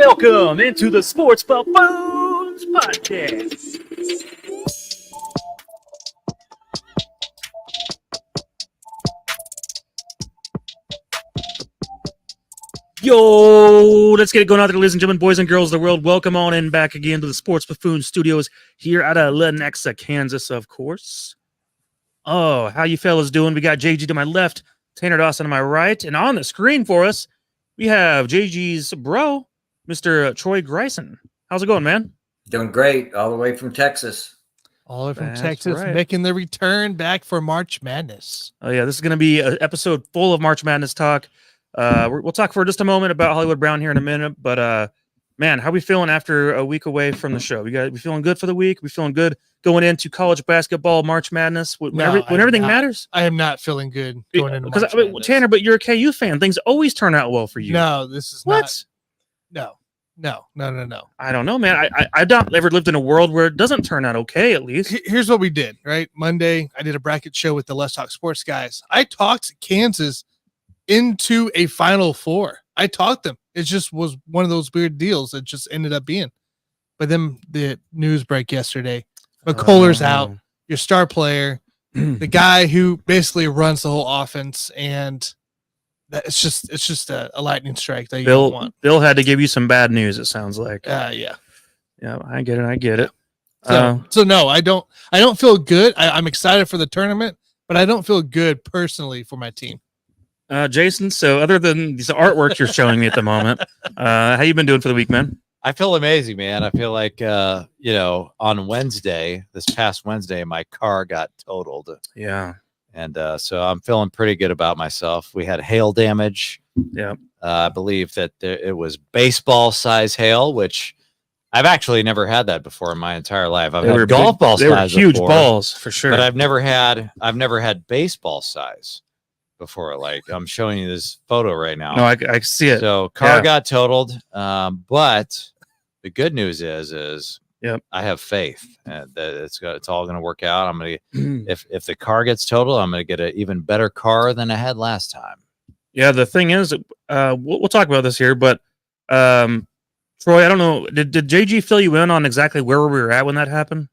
Welcome into the Sports Buffoons podcast. Yo, let's get it going out there, ladies and gentlemen, boys and girls of the world. Welcome on in back again to the Sports Buffoon Studios here out of Lenexa, Kansas, of course. Oh, how you fellas doing? We got JG to my left, Tanner Dawson to my right, and on the screen for us, we have JG's bro, Mr. Troy Greisen. How's it going, man? Doing great, all the way from Texas. All the way from That's Texas, right. making the return back for March Madness. Oh, yeah, this is going to be an episode full of March Madness talk. We'll talk for just a moment about Hollywood Brown here in a minute, but man, how we feeling after a week away from the show? We feeling good for the week? We feeling good going into college basketball March Madness when everything matters? I am not feeling good going into March Madness. Tanner, but you're a KU fan. Things always turn out well for you. No, this is what? No. I don't know, man. I've not ever lived in a world where it doesn't turn out okay, at least. Here's what we did, right? Monday, I did a bracket show with the Let's Talk Sports guys. I talked Kansas into a Final Four. I talked them. It just was one of those weird deals that just ended up being. But then the news break yesterday. McCullough's out, your star player, the guy who basically runs the whole offense, and it's just a lightning strike that you don't want. Bill had to give you some bad news, it sounds like. Yeah, I get it. So no, I don't feel good. I'm excited for the tournament, but I don't feel good personally for my team. Jason, so other than these artwork you're showing me at the moment, how you been doing for the week, man? I feel amazing, man. I feel like, on this past Wednesday, my car got totaled. Yeah. And so I'm feeling pretty good about myself. We had hail damage. Yeah. I believe that it was baseball size hail, which I've actually never had that before in my entire life. I've had golf ball size. They were huge before, balls for sure. But I've never had baseball size before. Like I'm showing you this photo right now. No, I see it. So car got totaled. But the good news is I have faith that it's all going to work out. I'm going to, if the car gets totaled, I'm going to get an even better car than I had last time. Yeah. The thing is, we'll talk about this here, but Troy, I don't know. Did JG fill you in on exactly where we were at when that happened?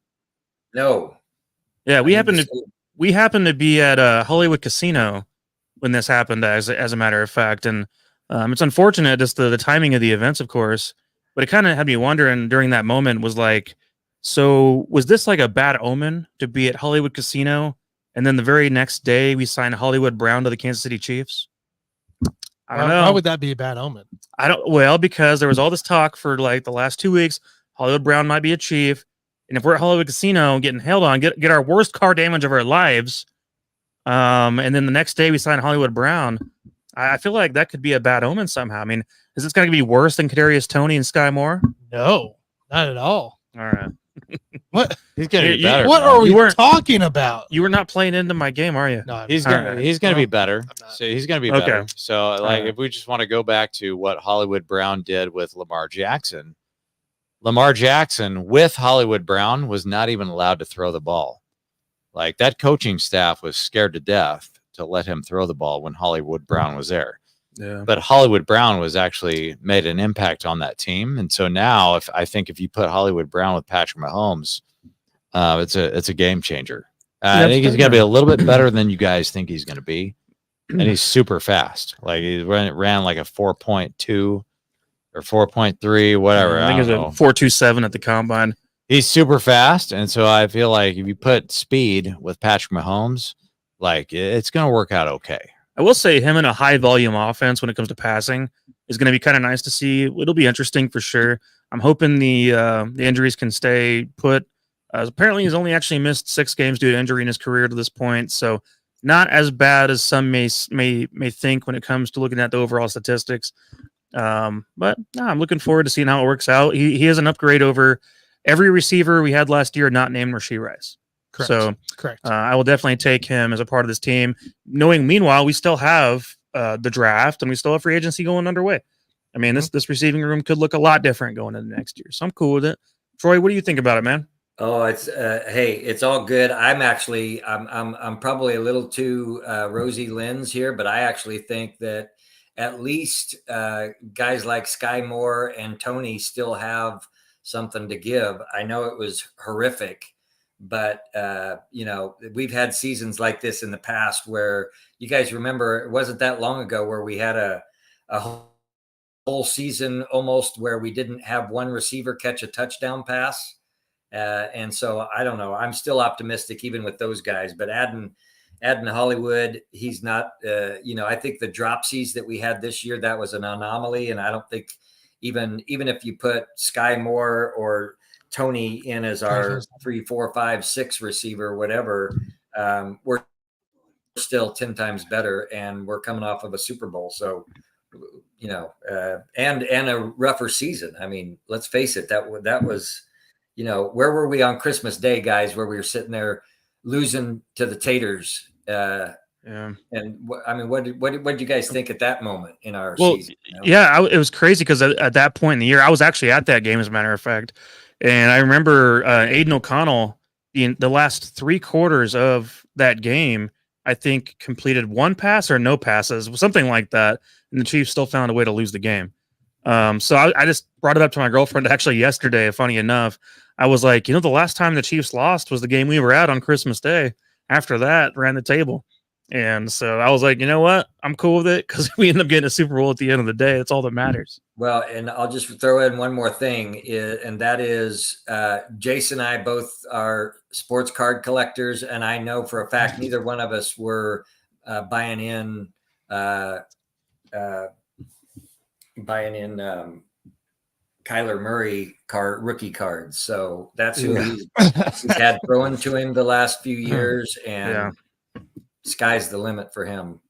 No. Yeah, we happened to be at Hollywood Casino when this happened, as a matter of fact, and it's unfortunate just the timing of the events, of course. But it kind of had me wondering during that moment was like, so was this like a bad omen to be at Hollywood Casino? And then the very next day we signed Hollywood Brown to the Kansas City Chiefs. I don't know. Why would that be a bad omen? Because there was all this talk for like the last 2 weeks. Hollywood Brown might be a Chief. And if we're at Hollywood Casino getting held on, get our worst car damage of our lives. And then the next day we sign Hollywood Brown. I feel like that could be a bad omen somehow. I mean, is this going to be worse than Kadarius Toney and Sky Moore? No, not at all. All right. What? He's going to be better. What are we talking about? You were not playing into my game, are you? No, he's going to be better. So he's going to be better. Okay. So if we just want to go back to what Hollywood Brown did with Lamar Jackson with Hollywood Brown was not even allowed to throw the ball. Like that coaching staff was scared to death to let him throw the ball when Hollywood Brown was there. Yeah. But Hollywood Brown was actually made an impact on that team. And so now if you put Hollywood Brown with Patrick Mahomes, it's a game changer. I think he's going to be a little bit better than you guys think he's going to be. And he's super fast. Like he ran like a 4.2 or 4.3, whatever. I think it was a 4.27 at the combine. He's super fast. And so I feel like if you put speed with Patrick Mahomes, like it's going to work out okay. I will say him in a high volume offense when it comes to passing is going to be kind of nice to see. It'll be interesting for sure. I'm hoping the injuries can stay put. Apparently, he's only actually missed 6 games due to injury in his career to this point, so not as bad as some may think when it comes to looking at the overall statistics. But I'm looking forward to seeing how it works out. He is an upgrade over every receiver we had last year, not named Rashee Rice. Correct. So correct. I will definitely take him as a part of this team, knowing meanwhile we still have the draft and we still have free agency going underway. I mean, this receiving room could look a lot different going into next year. So I'm cool with it. Troy, what do you think about it, man? Oh, it's hey, it's all good. I'm probably a little too rosy lens here, but I actually think that at least guys like Sky Moore and Tony still have something to give. I know it was horrific, but we've had seasons like this in the past where you guys remember it wasn't that long ago where we had a whole season almost where we didn't have one receiver catch a touchdown pass. And so I don't know. I'm still optimistic even with those guys, but adding Hollywood, he's not, I think the dropsies that we had this year, that was an anomaly. And I don't think even if you put Sky Moore or Tony in as our 3, 4, 5, 6 receiver, whatever, we're still 10 times better. And we're coming off of a Super Bowl. So, and a rougher season. I mean, let's face it, that was, where were we on Christmas Day, guys, where we were sitting there losing to the Taters? Yeah. And I mean, what did you guys think at that moment in our season? Yeah, it was crazy because at that point in the year, I was actually at that game, as a matter of fact. And I remember Aiden O'Connell, the last 3 quarters of that game, I think completed 1 pass or no passes, something like that. And the Chiefs still found a way to lose the game. So I just brought it up to my girlfriend actually yesterday. Funny enough, I was like, the last time the Chiefs lost was the game we were at on Christmas Day. After that, ran the table. And so I was like, you know what? I'm cool with it because we end up getting a Super Bowl at the end of the day. That's all that matters. Well, and I'll just throw in one more thing, and that is Jason and I both are sports card collectors, and I know for a fact neither one of us were buying in Kyler Murray rookie cards. So that's who he's had thrown to him the last few years, and sky's the limit for him.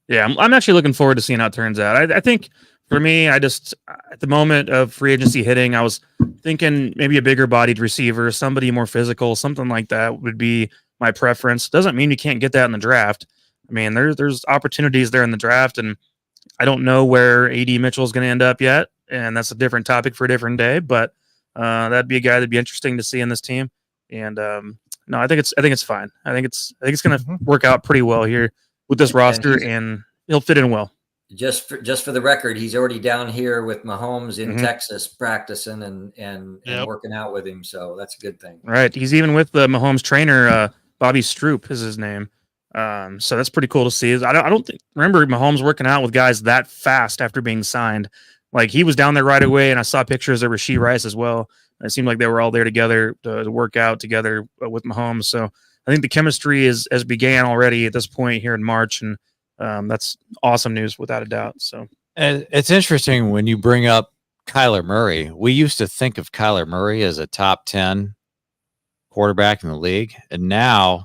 Yeah, I'm actually looking forward to seeing how it turns out. I think for me, I just, at the moment of free agency hitting, I was thinking maybe a bigger bodied receiver, somebody more physical, something like that would be my preference. Doesn't mean you can't get that in the draft. I mean, there's opportunities there in the draft, and I don't know where AD Mitchell is going to end up yet, and that's a different topic for a different day. But that'd be a guy that'd be interesting to see in this team. And no, I think it's fine. I think it's going to work out pretty well here with this roster, and he'll fit in well. Just for the record, he's already down here with Mahomes in Texas practicing and working out with him. So that's a good thing. Right. He's even with the Mahomes trainer, Bobby Stroop is his name. So that's pretty cool to see. I don't remember Mahomes working out with guys that fast after being signed. Like, he was down there right away, and I saw pictures of Rashee Rice as well. It seemed like they were all there together to work out together with Mahomes. So I think the chemistry has began already at this point here in March, and that's awesome news without a doubt. So it's interesting when you bring up Kyler Murray. We used to think of Kyler Murray as a top 10 quarterback in the league, and now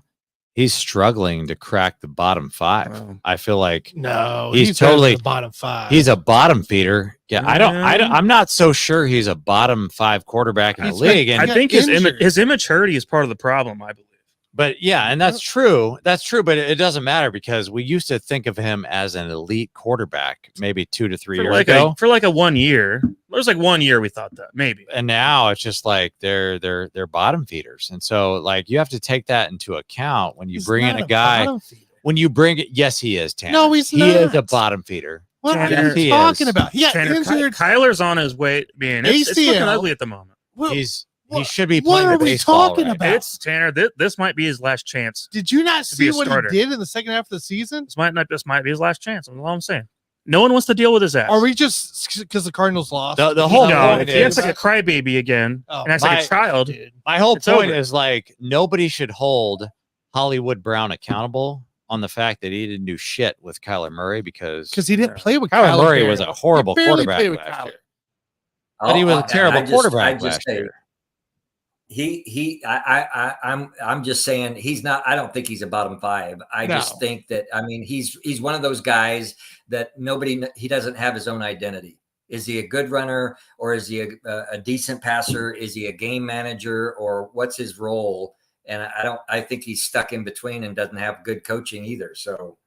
he's struggling to crack the bottom 5. Wow. I feel like he's totally the bottom 5. He's a bottom feeder. Yeah, I'm not so sure he's a bottom 5 quarterback in the league. And I think his immaturity is part of the problem, I believe. But yeah, and that's true. That's true, but it doesn't matter because we used to think of him as an elite quarterback maybe 2 to 3 years ago. For like a 1 year. There's like 1 year we thought that, maybe. And now it's just like they're bottom feeders. And so like you have to take that into account when you bring in a guy. When you bring it, yes, he is, Tanner. No, he's not. He is a bottom feeder. What are you talking about? Yeah, Kyler's on his way being it's looking ugly at the moment. He should be playing what are we talking right? about? It's Tanner. This might be his last chance. Did you not see what he did in the second half of the season? This might be his last chance. That's all I'm saying. No one wants to deal with his ass. Are we just because the Cardinals lost? The whole point is, he acts like a crybaby again, and acts like a child. My whole point is like nobody should hold Hollywood Brown accountable on the fact that he didn't do shit with Kyler Murray because he didn't play with Kyler Murray was a horrible quarterback last year. But he was a terrible quarterback last year. I'm just saying he's not. I don't think he's a bottom 5. I just think that he's one of those guys that he doesn't have his own identity. Is he a good runner or is he a decent passer? Is he a game manager or what's his role? And I think he's stuck in between and doesn't have good coaching either. So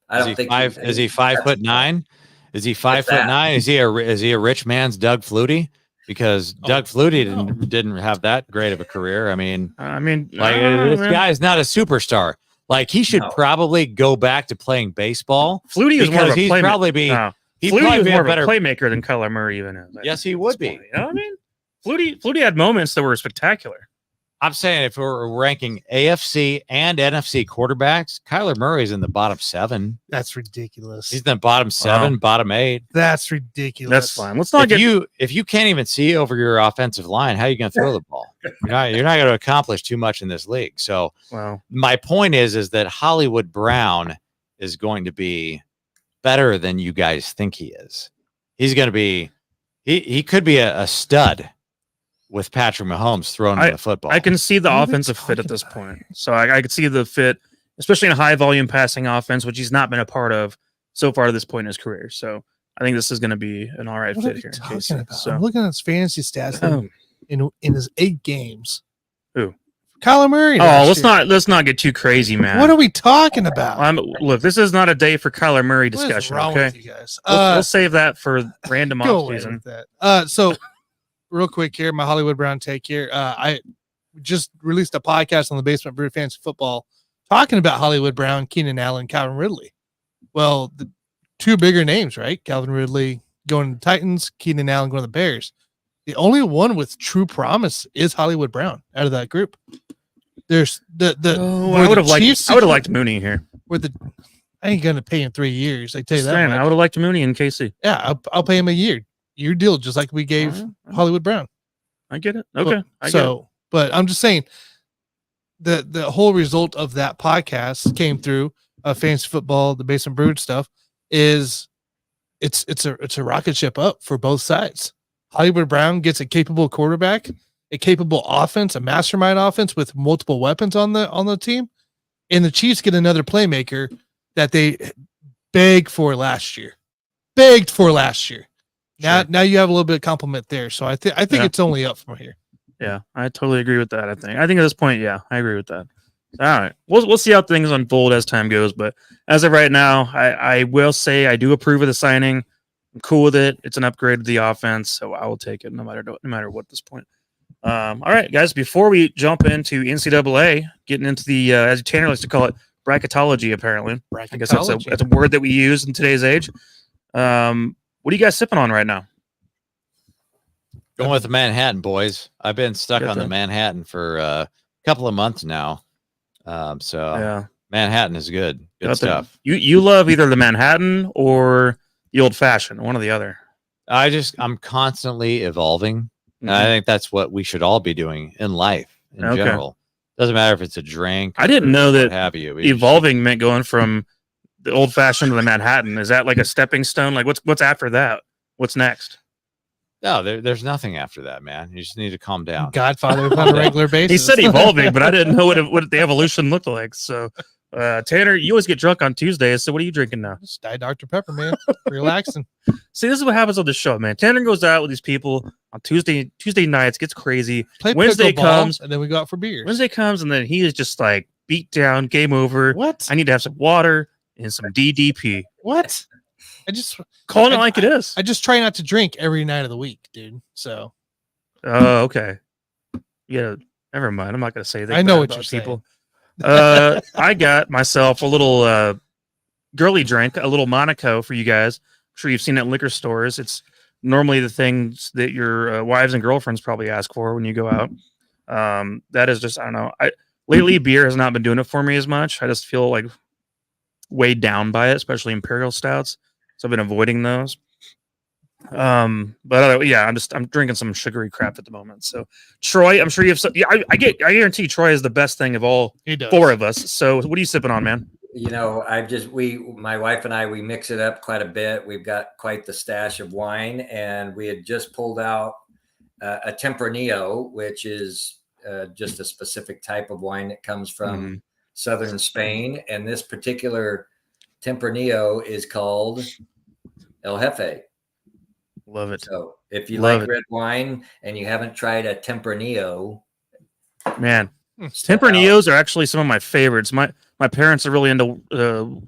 I don't think is he 5'9"? Is he 5'9"? Is he a rich man's Doug Flutie? Because Doug Flutie didn't have that great of a career. This guy is not a superstar. Like he should probably go back to playing baseball. Flutie is more of a he's playmaker. Probably be He'd Flutie probably was be more a better. of a playmaker than Kyler Murray even is. Yes, he would be. You know what I mean? Flutie had moments that were spectacular. I'm saying if we're ranking AFC and NFC quarterbacks, Kyler Murray's in the bottom 7. That's ridiculous. He's in the bottom 7, bottom 8. That's ridiculous. That's fine. Let's not if you can't even see over your offensive line, how are you going to throw the ball? You're not going to accomplish too much in this league. So my point is that Hollywood Brown is going to be better than you guys think he is. He's going to be he could be a stud with Patrick Mahomes throwing the football. I can see the offensive fit at this point. So I could see the fit, especially in a high volume passing offense, which he's not been a part of so far at this point in his career. So I think this is going to be an all right fit here. So I'm looking at his fantasy stats in his 8 games. Who? Kyler Murray. Let's not get too crazy, man. What are we talking about? Look, this is not a day for Kyler Murray discussion. What is wrong with you guys? We'll save that for random offseason. So real quick here, my Hollywood Brown take here. I just released a podcast on the Basement Brew Fantasy Football talking about Hollywood Brown, Keenan Allen, Calvin Ridley. Well, the 2 bigger names, right? Calvin Ridley going to the Titans, Keenan Allen going to the Bears. The only one with true promise is Hollywood Brown out of that group. There's I would have liked Mooney here. I ain't gonna pay him 3 years. I tell you that. I would have liked Mooney in KC. Yeah, I'll pay him a year deal, just like we gave Hollywood Brown. I get it. Okay. But I'm just saying the whole result of that podcast came through fantasy football, the Basement Brood stuff is it's a rocket ship up for both sides. Hollywood Brown gets a capable quarterback, a capable offense, a mastermind offense with multiple weapons on the team, and the Chiefs get another playmaker that they begged for last year. Now you have a little bit of compliment there, so I think it's only up from here. Yeah, I totally agree with that. I think at this point, yeah, I agree with that. All right, we'll see how things unfold as time goes, but as of right now, I will say I do approve of the signing. I'm cool with it. It's an upgrade to the offense, so I will take it no matter what at this point. All right, guys, before we jump into NCAA, getting into the as Tanner likes to call it, bracketology. Apparently, I guess that's a word that we use in today's age. What are you guys sipping on right now? Going with the Manhattan, boys. I've been stuck on the Manhattan for a couple of months now. Manhattan is good stuff. You love either the Manhattan or the old fashioned, one or the other. I'm constantly evolving. Mm-hmm. And I think that's what we should all be doing in life in general. Doesn't matter if it's a drink. I didn't know that evolving meant going from the old fashioned to the Manhattan. Is that like a stepping stone? Like what's after that? What's next? No, there's nothing after that, man. You just need to calm down. Godfather on a regular basis. He said evolving, but I didn't know what the evolution looked like. So, Tanner, you always get drunk on Tuesdays. So what are you drinking now? Just Diet Dr. Pepper, man. Relaxing. See, this is what happens on the show, man. Tanner goes out with these people on Tuesday nights, gets crazy. Wednesday comes, and then we go out for beers. Wednesday comes, and then he is just like beat down, game over. What? I need to have some water and some DDP. What? I just calling it like it is. I just try not to drink every night of the week, dude. So. Oh, okay. Yeah. Never mind. I'm not gonna say that. I know what you're people. I got myself a little girly drink, a little Monaco for you guys. I'm sure you've seen it in liquor stores. It's normally the things that your wives and girlfriends probably ask for when you go out. That is just, I don't know. Lately beer has not been doing it for me as much. I just feel like weighed down by it, especially imperial stouts. So I've been avoiding those. I'm drinking some sugary crap at the moment. So Troy, I'm sure you have some. Yeah, I guarantee Troy is the best thing of all 4 of us. So what are you sipping on, man? You know, my wife and I, we mix it up quite a bit. We've got quite the stash of wine, and we had just pulled out a Tempranillo, which is just a specific type of wine that comes from southern Spain. And this particular Tempranillo is called El Jefe. Love it. So if you like red wine and you haven't tried a Tempranillo, man, Tempranillos are actually some of my favorites. My parents are really into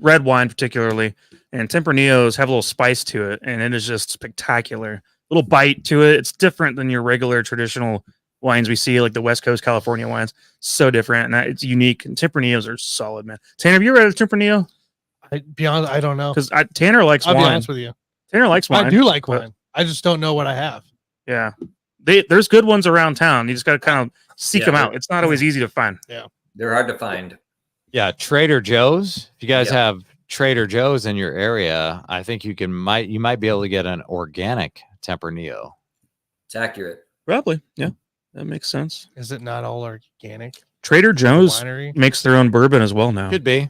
red wine particularly, and Tempranillos have a little spice to it, and it is just spectacular. Little bite to it. It's different than your regular traditional wines we see, like the West Coast California wines. So different, and it's unique. And Tempranillos are solid, man. Tanner, have you ever had a Tempranillo? I don't know, because Tanner likes wine. I'll be honest with you. Tanner likes wine. I do like but- wine. I just don't know what I have. Yeah. There's good ones around town. You just got to kind of seek them out. It's not always easy to find. They're hard to find. Yeah, Trader Joe's. If you guys Yep. have Trader Joe's in your area, I think you might be able to get an organic Tempranillo. It's accurate. Probably. Yeah. That makes sense. Is it not all organic? Trader Joe's Winery? makes their own bourbon as well now. Could be.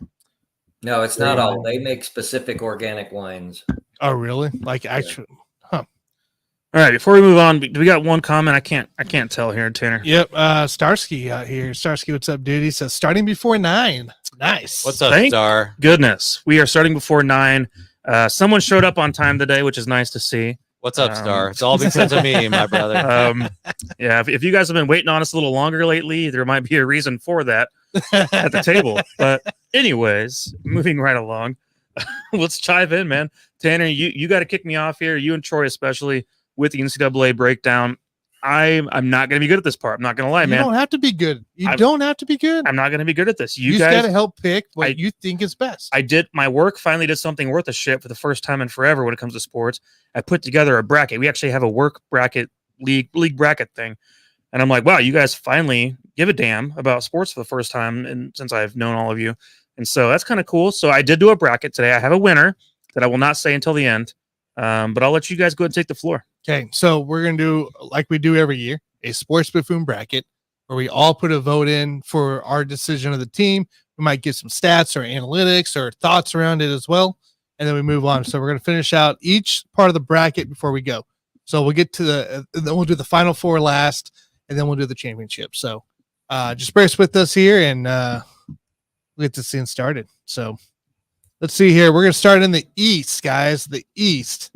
No, it's not all. They make specific organic wines. Oh, really? Like actually? All right, before we move on, we got one comment. I can't tell here, Tanner. Yep. Starsky out here. Starsky, what's up, dude? He says starting before 9. Nice. What's up, Thank Star? Goodness, we are starting before 9. Someone showed up on time today, which is nice to see. What's up, Star? It's all because of me, my brother. Yeah, if you guys have been waiting on us a little longer lately, there might be a reason for that at the table. But anyways, moving right along, let's chive in, man. Tanner, you got to kick me off here. You and Troy especially with the NCAA breakdown. I'm not going to be good at this part. I'm not going to lie, man. You don't have to be good. You don't have to be good. I'm not going to be good at this. You guys got to help pick what you think is best. I did my work. Finally, did something worth a shit for the first time in forever when it comes to sports. I put together a bracket. We actually have a work bracket league bracket thing, and I'm like, wow, you guys finally give a damn about sports for the first time, and since I've known all of you, and so that's kind of cool. So I did do a bracket today. I have a winner that I will not say until the end, but I'll let you guys go ahead and take the floor. Okay, so we're going to do, like we do every year, a sports buffoon bracket where we all put a vote in for our decision of the team. We might get some stats or analytics or thoughts around it as well, and then we move on. So we're going to finish out each part of the bracket before we go. So we'll get to then we'll do the final 4 last, and then we'll do the championship. So just brace with us here, and we'll get this thing started. So let's see here. We're going to start in the East, guys. The East.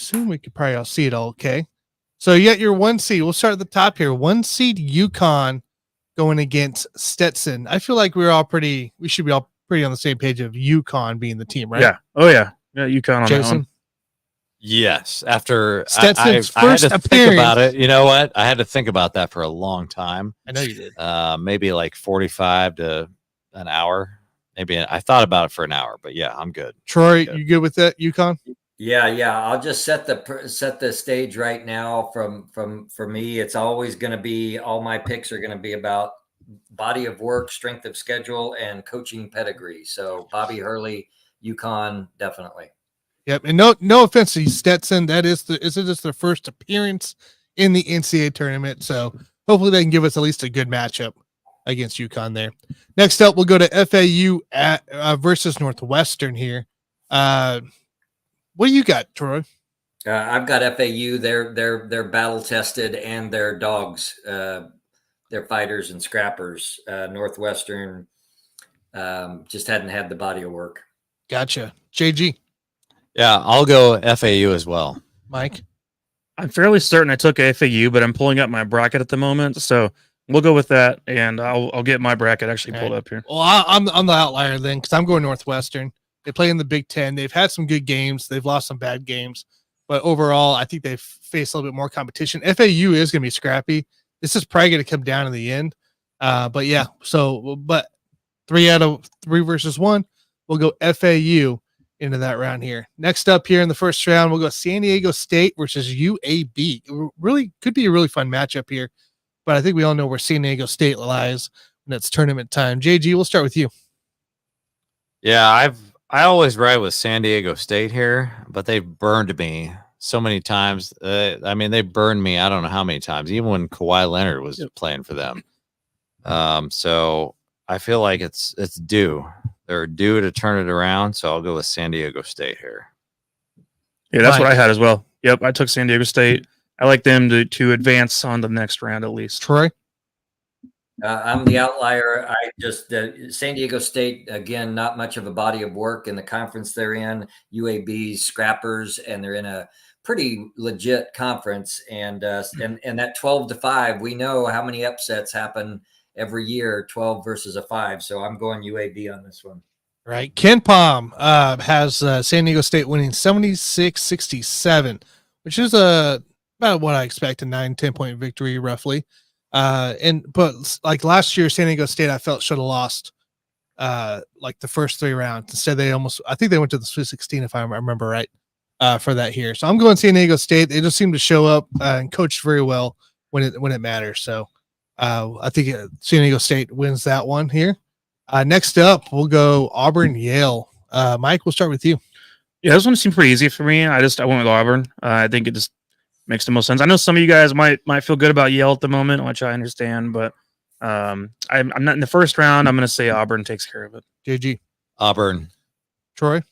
Soon we could probably all see it all. Okay. So you got your 1 seed. We'll start at the top here. 1 seed UConn going against Stetson. I feel like we should be all pretty on the same page of UConn being the team, right? Yeah. Oh yeah. Yeah. UConn on that Jason. one. Yes. After Stetson's I had first to think appearance. about it. You know what? I had to think about that for a long time. I know you did. Maybe like 45 to an hour. Maybe I thought about it for an hour, but yeah, I'm good. Troy, Good. you good with that? UConn? Yeah. I'll just set the stage right now. For me, it's always going to be, all my picks are going to be about body of work, strength of schedule, and coaching pedigree. So Bobby Hurley, UConn, definitely. Yep. And no offense to Stetson. That is just their first appearance in the NCAA tournament. So hopefully they can give us at least a good matchup against UConn there. Next up, we'll go to FAU versus Northwestern here. What do you got, Troy? I've got FAU. They're battle tested and they're dogs. They're fighters and scrappers. Northwestern just hadn't had the body of work. Gotcha. JG. Yeah, I'll go FAU as well. Mike. I'm fairly certain I took FAU, but I'm pulling up my bracket at the moment, so we'll go with that, and I'll get my bracket actually pulled up here. Well, I'm the outlier then because I'm going Northwestern. They play in the Big Ten. They've had some good games. They've lost some bad games, but overall, I think they've faced a little bit more competition. FAU is going to be scrappy. This is probably going to come down in the end. But yeah, but 3 out of 3 versus 1, we'll go FAU into that round here. Next up here in the first round, we'll go San Diego State versus UAB. Really could be a really fun matchup here, but I think we all know where San Diego State lies when it's tournament time. JG, we'll start with you. Yeah, I always ride with San Diego State here, but they've burned me so many times. I mean, they burned me I don't know how many times, even when Kawhi Leonard was playing for them. So I feel like it's due. They're due to turn it around, so I'll go with San Diego State here. Yeah, that's what I had as well. Yep, I took San Diego State. I like them to advance on the next round at least. Troy? I'm the outlier. I just San Diego State, again, not much of a body of work in the conference they're in. UAB's scrappers, and they're in a pretty legit conference. And that 12-5, we know how many upsets happen every year, 12 versus a 5. So I'm going UAB on this one. Right. Ken Palm has San Diego State winning 76-67, which is about what I expect, a 9-10 point victory roughly. But like last year, San Diego State, I felt should have lost like the first 3 rounds. Instead, I think they went to the Sweet 16 if I remember right, for that here. So I'm going San Diego State. They just seem to show up and coach very well when it matters. So I think San Diego State wins that one here. Next up, we'll go Auburn Yale. Mike, we'll start with you. Yeah, this one seemed pretty easy for me. I went with Auburn. I think it just makes the most sense. I know some of you guys might feel good about Yale at the moment, which I understand, but I'm not in the first round. I'm going to say Auburn takes care of it. JG. Auburn. Troy.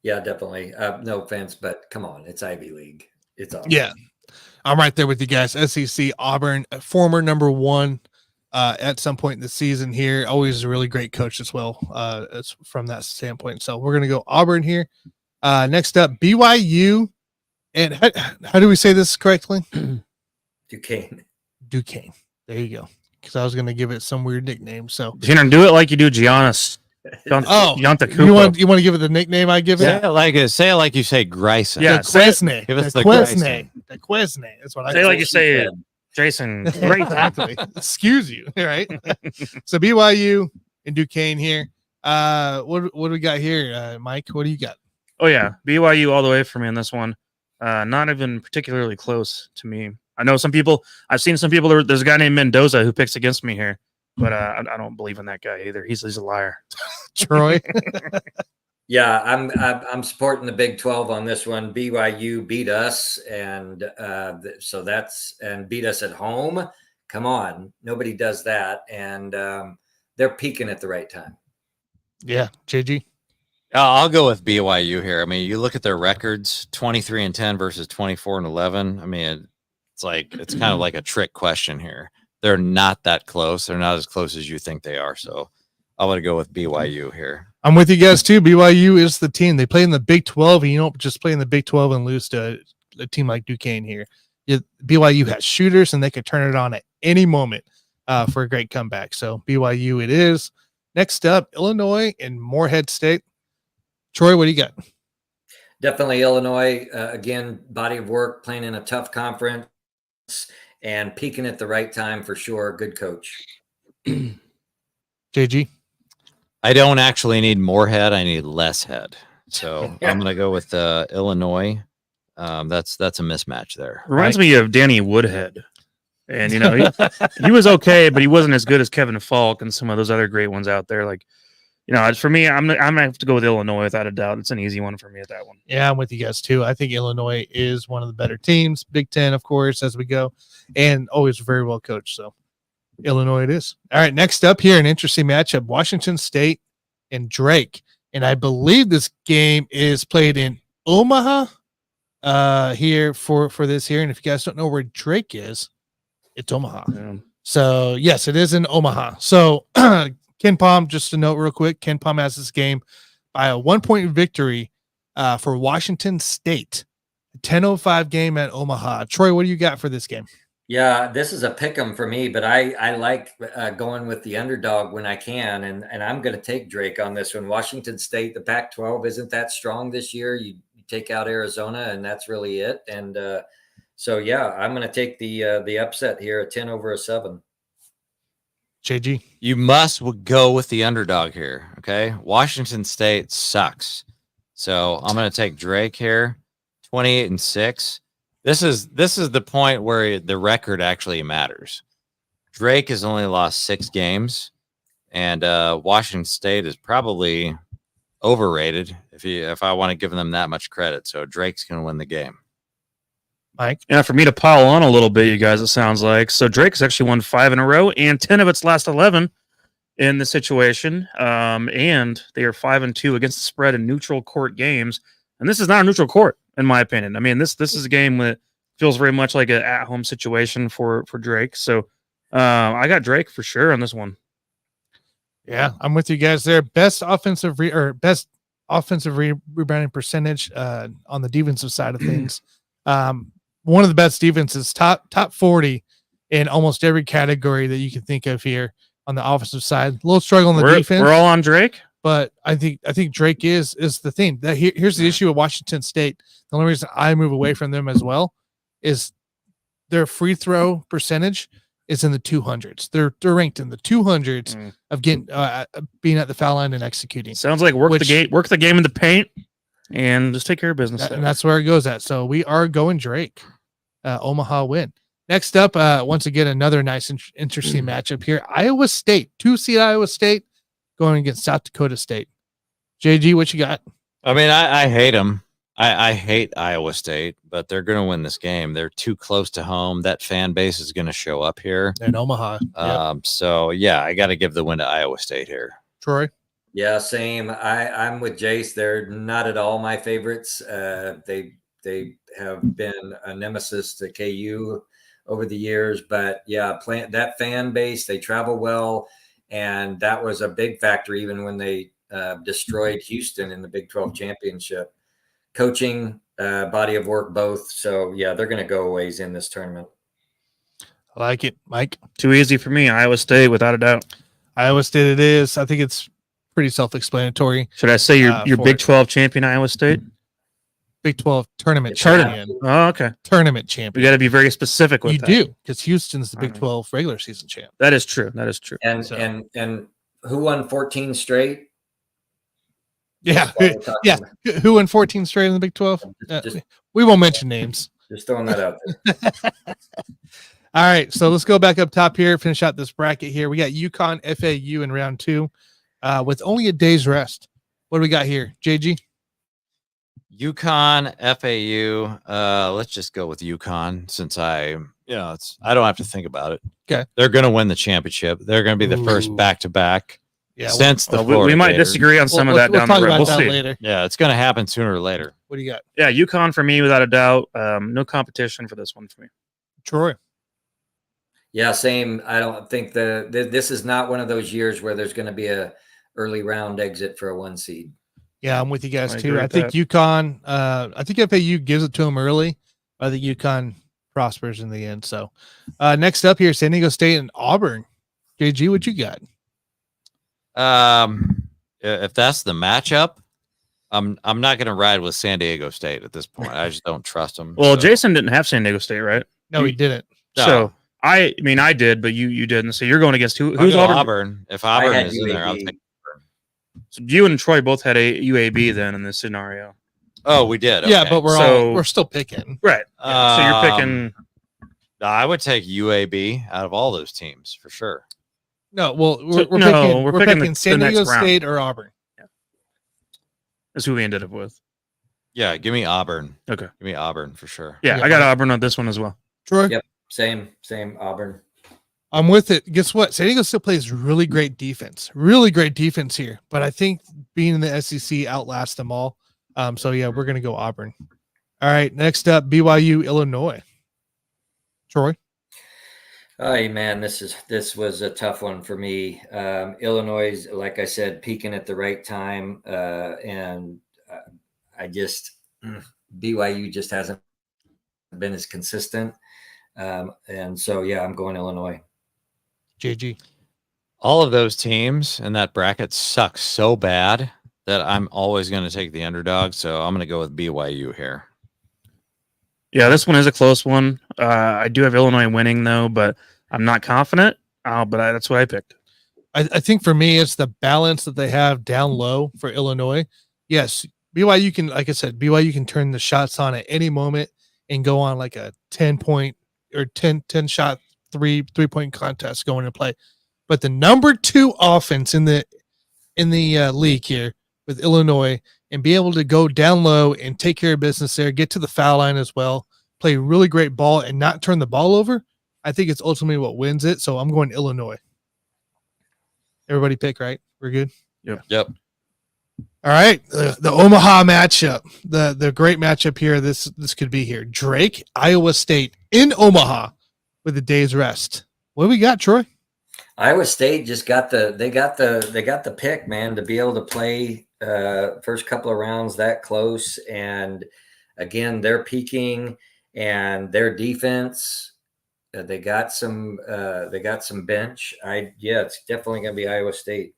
Yeah, definitely. No offense, but come on, it's Ivy League. It's Auburn. Yeah, I'm right there with you guys. SEC Auburn, former number 1 at some point in the season here. Always a really great coach as well as from that standpoint. So we're going to go Auburn here. Next up, BYU. And how do we say this correctly? Duquesne. There you go. Because I was going to give it some weird nickname. So do it like you do Giannis. You want to give it the nickname I give it? Say it like you say Greisen. Yeah, give us the Greisen. The Quesne. That's what I say. Like you say it, Jason. Great. Exactly. Excuse you. All right. So BYU and Duquesne here. What do we got here, Mike? What do you got? Oh yeah, BYU all the way for me in this one. Not even particularly close to me. I know I've seen some people. There's a guy named Mendoza who picks against me here, but I don't believe in that guy either. He's a liar. Troy. Yeah, I'm supporting the Big 12 on this one. BYU beat us, and so and beat us at home. Come on, nobody does that, and they're peaking at the right time. Yeah, JG. I'll go with BYU here. I mean, you look at their records: 23-10 versus 24-11. I mean, it's kind of like a trick question here. They're not that close. They're not as close as you think they are. So I want to go with BYU here. I'm with you guys too. BYU is the team. They play in the Big 12, and you don't just play in the Big 12 and lose to a team like Duquesne here. BYU has shooters, and they could turn it on at any moment for a great comeback. So BYU it is. Next up, Illinois and Morehead State. Troy, what do you got? Definitely Illinois. Again, body of work, playing in a tough conference and peaking at the right time for sure. Good coach. JG. I don't actually need more head. I need less head. So I'm going to go with Illinois. That's a mismatch there. Reminds me of Danny Woodhead. And, he was okay, but he wasn't as good as Kevin Falk and some of those other great ones out there. Like, for me, I'm going to have to go with Illinois without a doubt. It's an easy one for me at that one. Yeah, I'm with you guys too. I think Illinois is one of the better teams. Big Ten, of course, as we go, and always very well coached. So Illinois it is. All right, next up here, an interesting matchup, Washington State and Drake. And I believe this game is played in Omaha here for this here. And if you guys don't know where Drake is, it's Omaha. Yeah. So, yes, it is in Omaha. So, Ken Palm, just a note real quick, Ken Palm has this game by a 1-point victory for Washington State. 10:05 game at Omaha. Troy, what do you got for this game? Yeah, this is a pick 'em for me, but I like going with the underdog when I can, and I'm going to take Drake on this one. Washington State, the Pac-12 isn't that strong this year. You take out Arizona, and that's really it. And so, yeah, I'm going to take the upset here, a 10/7. JG. You must go with the underdog here, okay? Washington State sucks. So I'm going to take Drake here, 28-6. This is the point where the record actually matters. Drake has only lost 6 games, and Washington State is probably overrated if I want to give them that much credit. So Drake's going to win the game. Mike? Yeah, for me to pile on a little bit, you guys, it sounds like. So Drake's actually won 5 in a row and 10 of its last 11 in the situation. And they are 5-2 against the spread in neutral court games. And this is not a neutral court, in my opinion. I mean, this is a game that feels very much like an at-home situation for Drake. So I got Drake for sure on this one. Yeah, I'm with you guys there. Best offensive rebounding percentage on the defensive side of things. One of the best defenses, top 40 in almost every category that you can think of here on the offensive side. A little struggle on the defense. We're all on Drake, but I think Drake is the thing. Here's the issue with Washington State. The only reason I move away from them as well is their free throw percentage is in the 200s. They're ranked in the 200s of getting being at the foul line and executing. Sounds like work the game in the paint, and just take care of business. And that's where it goes at. So we are going Drake. Omaha win. Next up, once again, another nice, interesting matchup here. Iowa State, 2-seed Iowa State going against South Dakota State. JG, what you got? I mean, I hate them. I hate Iowa State, but they're going to win this game. They're too close to home. That fan base is going to show up here. In Omaha. So, yeah, I got to give the win to Iowa State here. Troy? Yeah, same. I'm with Jace. They're not at all my favorites. They have been a nemesis to KU over the years, but yeah, that fan base, they travel well, and that was a big factor even when they destroyed Houston in the Big 12 championship. Coaching, body of work, both. So yeah, they're going to go ways in this tournament. I like it, Mike. Too easy for me. Iowa State, without a doubt. Iowa State it is. I think it's pretty self-explanatory. Should I say your Big 12 champion, Iowa State? Big 12 tournament champion. Oh, okay. Tournament champion. We got to be very specific with that. You do, because Houston's the Big 12 regular season champ. That is true. And who won 14 straight? Yeah. Yeah. Who won 14 straight in the Big 12? We won't mention names. Just throwing that out there. All right. So let's go back up top here, finish out this bracket here. We got UConn FAU in round 2 with only a day's rest. What do we got here? JG? UConn, FAU. Let's just go with UConn since I don't have to think about it. Okay. They're going to win the championship. They're going to be the first back-to-back since the Florida we might Gators. disagree on some of that down the road. We'll see. Later. Yeah, it's going to happen sooner or later. What do you got? Yeah, UConn for me, without a doubt. No competition for this one for me. Troy? Yeah, same. I don't think this is not one of those years where there's going to be a early round exit for a 1 seed. Yeah, I'm with you guys too. I think UConn, I think FAU gives it to them early. I think UConn prospers in the end. So next up here, San Diego State and Auburn. JG, what you got? If that's the matchup, I'm not going to ride with San Diego State at this point. I just don't trust them. Well, so. Jason didn't have San Diego State, right? No, he didn't. No. So I mean, I did, but you didn't. So you're going against who's Auburn? If Auburn is in there, I'll take Auburn. So you and Troy both had a UAB then in this scenario. Oh, we did. Okay. Yeah, but we're still picking. Right. Yeah. So you're picking. I would take UAB out of all those teams for sure. No, well, we're picking San Diego State or Auburn. Yeah. That's who we ended up with. Yeah, give me Auburn. Okay. Give me Auburn for sure. Yeah, I got Auburn on this one as well. Troy? Yep. Same Auburn. I'm with it. Guess what? San Diego still plays really great defense. Really great defense here. But I think being in the SEC outlasts them all. So yeah, we're gonna go Auburn. All right. Next up, BYU, Illinois. Troy? Hey man, this was a tough one for me. Illinois, like I said, peaking at the right time, and BYU just hasn't been as consistent, and so yeah, I'm going Illinois. JG. All of those teams in that bracket suck so bad that I'm always going to take the underdog. So I'm going to go with BYU here. Yeah, this one is a close one. I do have Illinois winning though, but I'm not confident. That's what I picked. I think for me, it's the balance that they have down low for Illinois. Yes, BYU can, like I said, BYU can turn the shots on at any moment and go on like a 10-point or 10 shot three-point contest going to play. But the number 2 offense in the league here with Illinois and be able to go down low and take care of business there, get to the foul line as well, play really great ball and not turn the ball over, I think it's ultimately what wins it. So I'm going Illinois. Everybody pick, right? We're good? Yep. All right. The Omaha matchup, the great matchup here. This could be here. Drake, Iowa State in Omaha with a day's rest. What do we got, Troy? Iowa State just got the pick, man, to be able to play first couple of rounds that close. And again, they're peaking and their defense, they got some bench. It's definitely going to be Iowa State.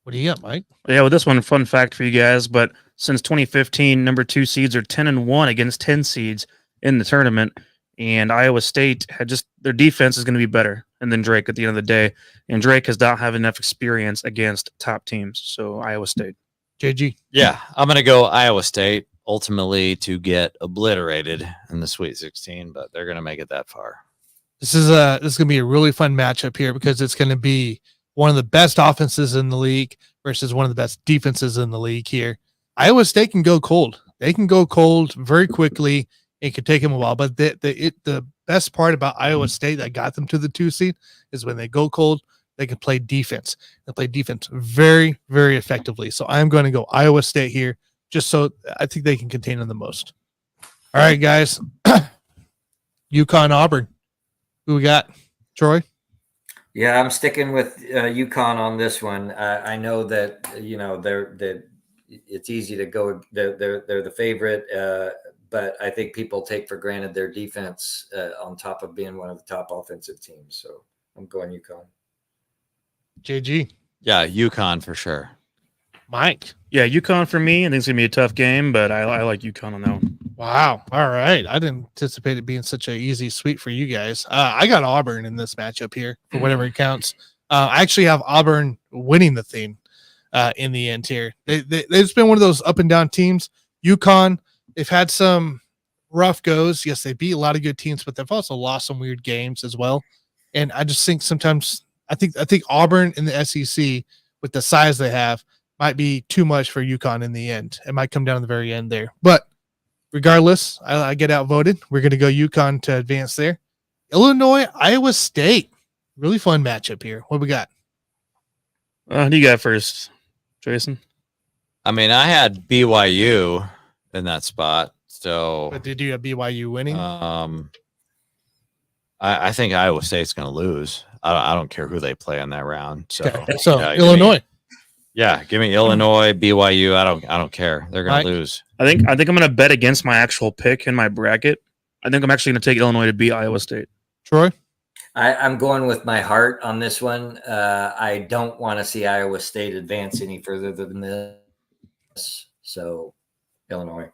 What do you got, Mike? Yeah, with this one, fun fact for you guys, but since 2015, number 2 seeds are 10-1 against 10 seeds in the tournament. And Iowa State had just their defense is going to be better. And then Drake at the end of the day. And Drake does not have enough experience against top teams. So Iowa State. JG. Yeah, I'm going to go Iowa State ultimately to get obliterated in the Sweet 16, but they're going to make it that far. This is going to be a really fun matchup here because it's going to be one of the best offenses in the league versus one of the best defenses in the league here. Iowa State can go cold. They can go cold very quickly. It could take them a while, but the best part about Iowa State that got them to the 2 seed is when they go cold, they can play defense. They play defense very, very effectively. So I'm going to go Iowa State here, just so I think they can contain them the most. All right, guys. UConn Auburn. Who we got? Troy? Yeah, I'm sticking with UConn on this one. I know that it's easy to go. They're the favorite, but I think people take for granted their defense on top of being one of the top offensive teams. So I'm going UConn. JG? Yeah, UConn for sure. Mike? Yeah, UConn for me. I think it's going to be a tough game, but I like UConn on that one. Wow. All right. I didn't anticipate it being such an easy sweep for you guys. I got Auburn in this matchup here for whatever it counts. I actually have Auburn winning the thing in the end here. They've been one of those up and down teams. UConn, they've had some rough goes. Yes, they beat a lot of good teams, but they've also lost some weird games as well. And I just think sometimes I think Auburn in the SEC with the size they have might be too much for UConn in the end. It might come down to the very end there. But regardless, I get outvoted. We're going to go UConn to advance there. Illinois, Iowa State. Really fun matchup here. What we got? Who do you got first, Jason? I mean, I had BYU in that spot. So, But did you have BYU winning? I think Iowa State's going to lose. I don't care who they play in that round. So, Okay. So yeah, Illinois. Give me Illinois, BYU. I don't care. They're going Mike? to lose. I think I'm going to bet against my actual pick in my bracket. I think I'm actually going to take Illinois to beat Iowa State. Troy? I'm going with my heart on this one. I don't want to see Iowa State advance any further than this. So, Illinois.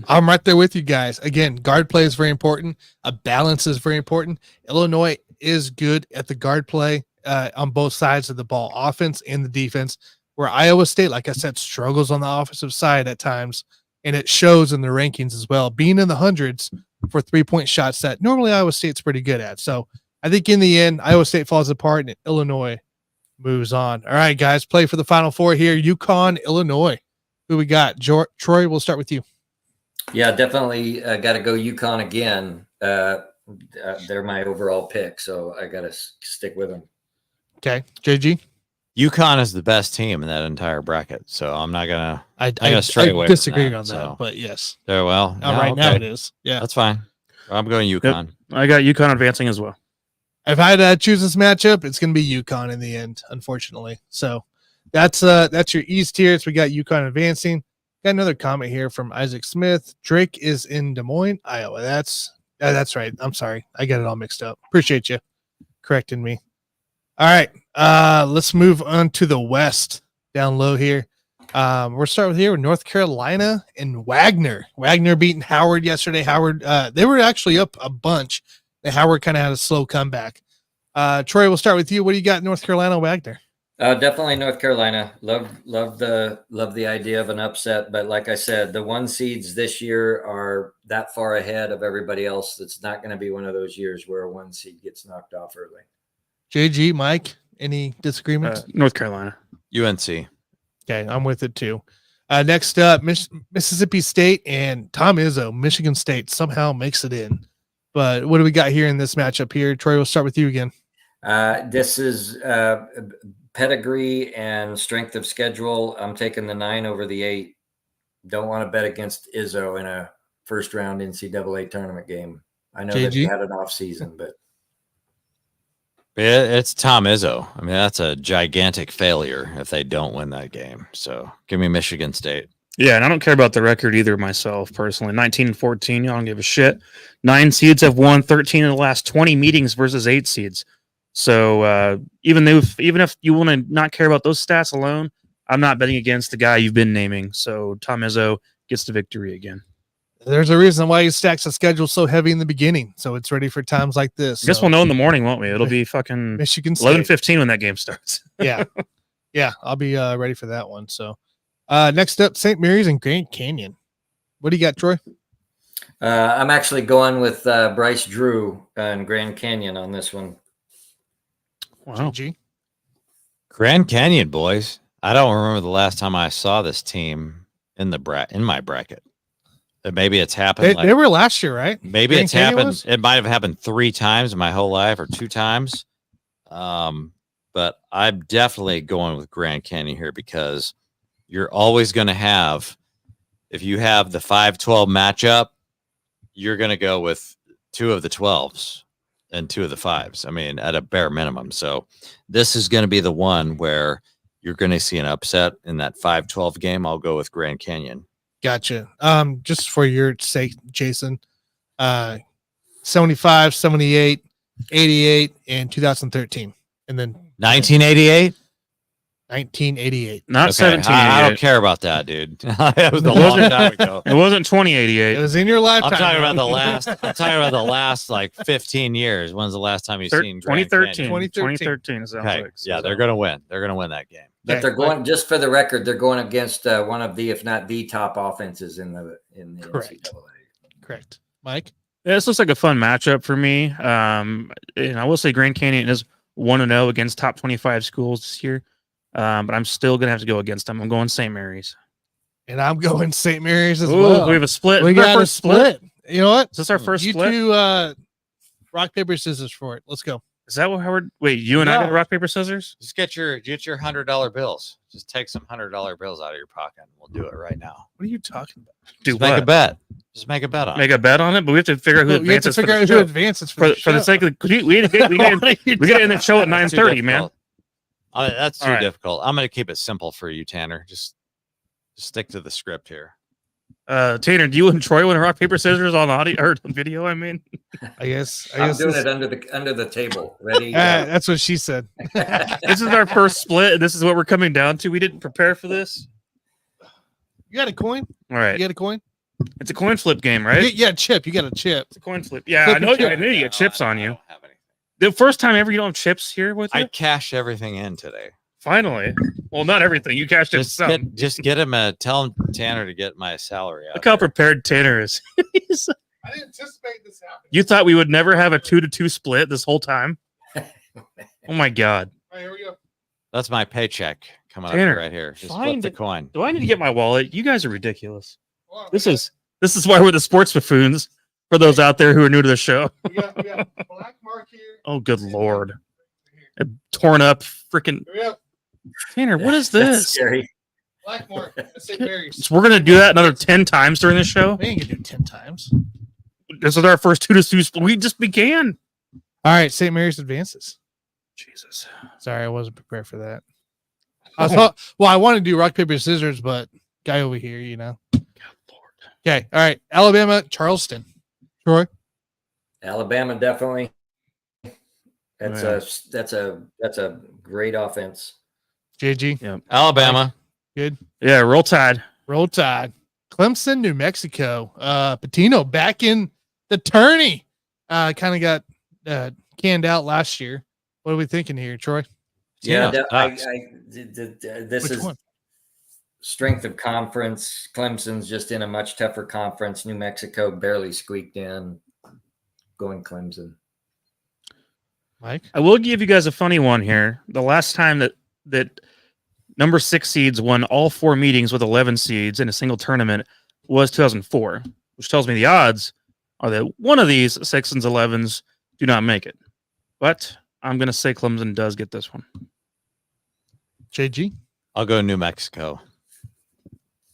I'm right there with you guys. Again, guard play is very important. A balance is very important. Illinois is good at the guard play on both sides of the ball, offense and the defense, where Iowa State, like I said, struggles on the offensive side at times, and it shows in the rankings as well, being in the hundreds for 3-point shots that normally Iowa State's pretty good at. So I think in the end, Iowa State falls apart and Illinois moves on. All right, guys, play for the Final Four here. UConn, Illinois. Who we got? Troy, we'll start with you. Yeah, definitely got to go UConn again. They're my overall pick, so I got to stick with them. Okay, JG. UConn is the best team in that entire bracket, so I'm not gonna. I stray away. disagree from that, on that, so. but yes. Very well. Right now it is. Yeah, That's fine. I'm going UConn. I got UConn advancing as well. if I had to choose this matchup, it's going to be UConn in the end, unfortunately. So that's your East tiers. We got UConn advancing. Got another comment here from Isaac Smith. Drake is in Des Moines, Iowa. That's right. I'm sorry. I got it all mixed up. Appreciate you correcting me. All right. Let's move on to the West down low here. We'll start with here with North Carolina and Wagner. Wagner beating Howard yesterday. Howard, they were actually up a bunch. And Howard kind of had a slow comeback. Troy, we'll start with you. What do you got, North Carolina, Wagner? Definitely North Carolina. Love the idea of an upset, but like I said, the 1 seeds this year are that far ahead of everybody else. That's not going to be one of those years where a 1 seed gets knocked off early. JG, Mike, any disagreements? North Carolina. UNC. Okay, I'm with it too. Next up, Mississippi State and Tom Izzo, Michigan State somehow makes it in. But what do we got here in this matchup here? Troy, we'll start with you again. This is pedigree and strength of schedule. I'm taking the 9 over the 8. Don't want to bet against Izzo in a first round NCAA tournament game. I know that he had an off season, but it's Tom Izzo. I mean, that's a gigantic failure if they don't win that game. So give me Michigan State. Yeah, and I don't care about the record either myself personally. 19-14, I don't give a shit. 9 seeds have won 13 in the last 20 meetings versus 8 seeds. So even if you want to not care about those stats alone, I'm not betting against the guy you've been naming. So Tom Izzo gets the victory again. There's a reason why he stacks the schedule so heavy in the beginning, so it's ready for times like this. I guess we'll know in the morning, won't we? It'll be fucking Michigan State. 11:15 when that game starts. Yeah. Yeah, I'll be ready for that one. So next up, St. Mary's and Grand Canyon. What do you got, Troy? I'm actually going with Bryce Drew and Grand Canyon on this one. Wow. GG. Grand Canyon, boys. I don't remember the last time I saw this team in my bracket. Maybe it's happened. They were last year, right? Maybe Grand it's Canyon happened. was? It might have happened 3 times in my whole life or 2 times. But I'm definitely going with Grand Canyon here because you're always going to have, if you have the 5-12 matchup, you're going to go with 2 of the 12s and 2 of the 5s. I mean, at a bare minimum. So this is going to be the one where you're going to see an upset in that 5-12 game. I'll go with Grand Canyon. Gotcha. Just for your sake, Jason, 75, 78, 88, and 2013. And then 1988? 1988. Not Okay, 17. I don't care about that, dude. That was a long time ago. It wasn't It 2088. was in your lifetime. I'm talking about the last like 15 years. When's the last time you've seen Grand 2013. Canyon? 2013. It sounds Okay. like. Yeah, they're gonna win. They're gonna win that game. But Okay, they're going, just for the record, they're going against one of the, if not the top offenses in the Correct. NCAA. Correct. Mike? Yeah, this looks like a fun matchup for me. And I will say Grand Canyon is 1-0 against top 25 schools this year. But I'm still gonna have to go against them. I'm going St. Mary's. And I'm going St. Mary's as Ooh, well. we have a split. We Is this our got a first split. You know what? Is this our first You split? two rock, paper, scissors for it. Let's go. Is that what Howard? Wait, you and I Yeah. got rock paper scissors? Just get your $100 bills. Just take some $100 bills out of your pocket. And we'll do it right now. What are you talking about? Do Just make a what? bet. Just make a bet on Make it. a bet on it, but we have to figure out who We have to advances for figure the out who show. advances For for the sake of we got to end the show at That's too 9:30, man. difficult. That's too All right. difficult. I'm gonna keep it simple for you, Tanner. Just stick to the script here. Tanner, do you and Troy want to rock paper scissors on audio or on video? I mean, I guess I'm doing this- it under the table. Ready? That's what she said. this is our first split, and this is what we're coming down to. We didn't prepare for this. You got a coin? All right, You got a coin? it's a coin flip game, right? Yeah, chip. You got a chip. It's a coin flip. Yeah, Flip I know. a chip. I knew you get chips on I you. don't have anything. The first time ever you don't have chips here with you. I cashed everything in today. Finally, well, not everything. You cashed in some. Just get him tell him Tanner to get my salary out. Look how prepared Tanner is. He's- I didn't anticipate this happening. you thought we would never have a 2-2 split this whole time? Oh my god! All right, here we go. That's my paycheck coming Tanner, up right here. Just flip find the it. coin. Do I need to get my wallet? You guys are ridiculous. Hold on, This is why we're the sports buffoons. For those out there who are new to the show. we got black mark here. Oh, good lord! A torn up freaking Here we go. Tanner. What is That's this? scary. Black mark. That's St. Mary's. So we're gonna do that another 10 times during the show. We ain't gonna do 10 times. This is our first 2-2 split. We just began. All right, St. Mary's advances. Jesus. Sorry, I wasn't prepared for that. I want to do rock, paper, scissors, but guy over here, you know. God lord. Okay, all right. Alabama, Charleston. Troy. Alabama definitely. That's Yeah. that's a great offense. JG. Alabama. Good. Yeah, roll tide. Roll Tide. Clemson, New Mexico. Patino back in the tourney. Kind of got canned out last year. What are we thinking here, Troy? Yeah, sucks. this Which is one? strength of conference. Clemson's just in a much tougher conference. New Mexico barely squeaked in. Going Clemson. Mike? I will give you guys a funny one here. The last time that number 6 seeds won all 4 meetings with 11 seeds in a single tournament was 2004, which tells me the odds are that one of these 6s and 11s do not make it. But I'm going to say Clemson does get this one. JG? I'll go New Mexico.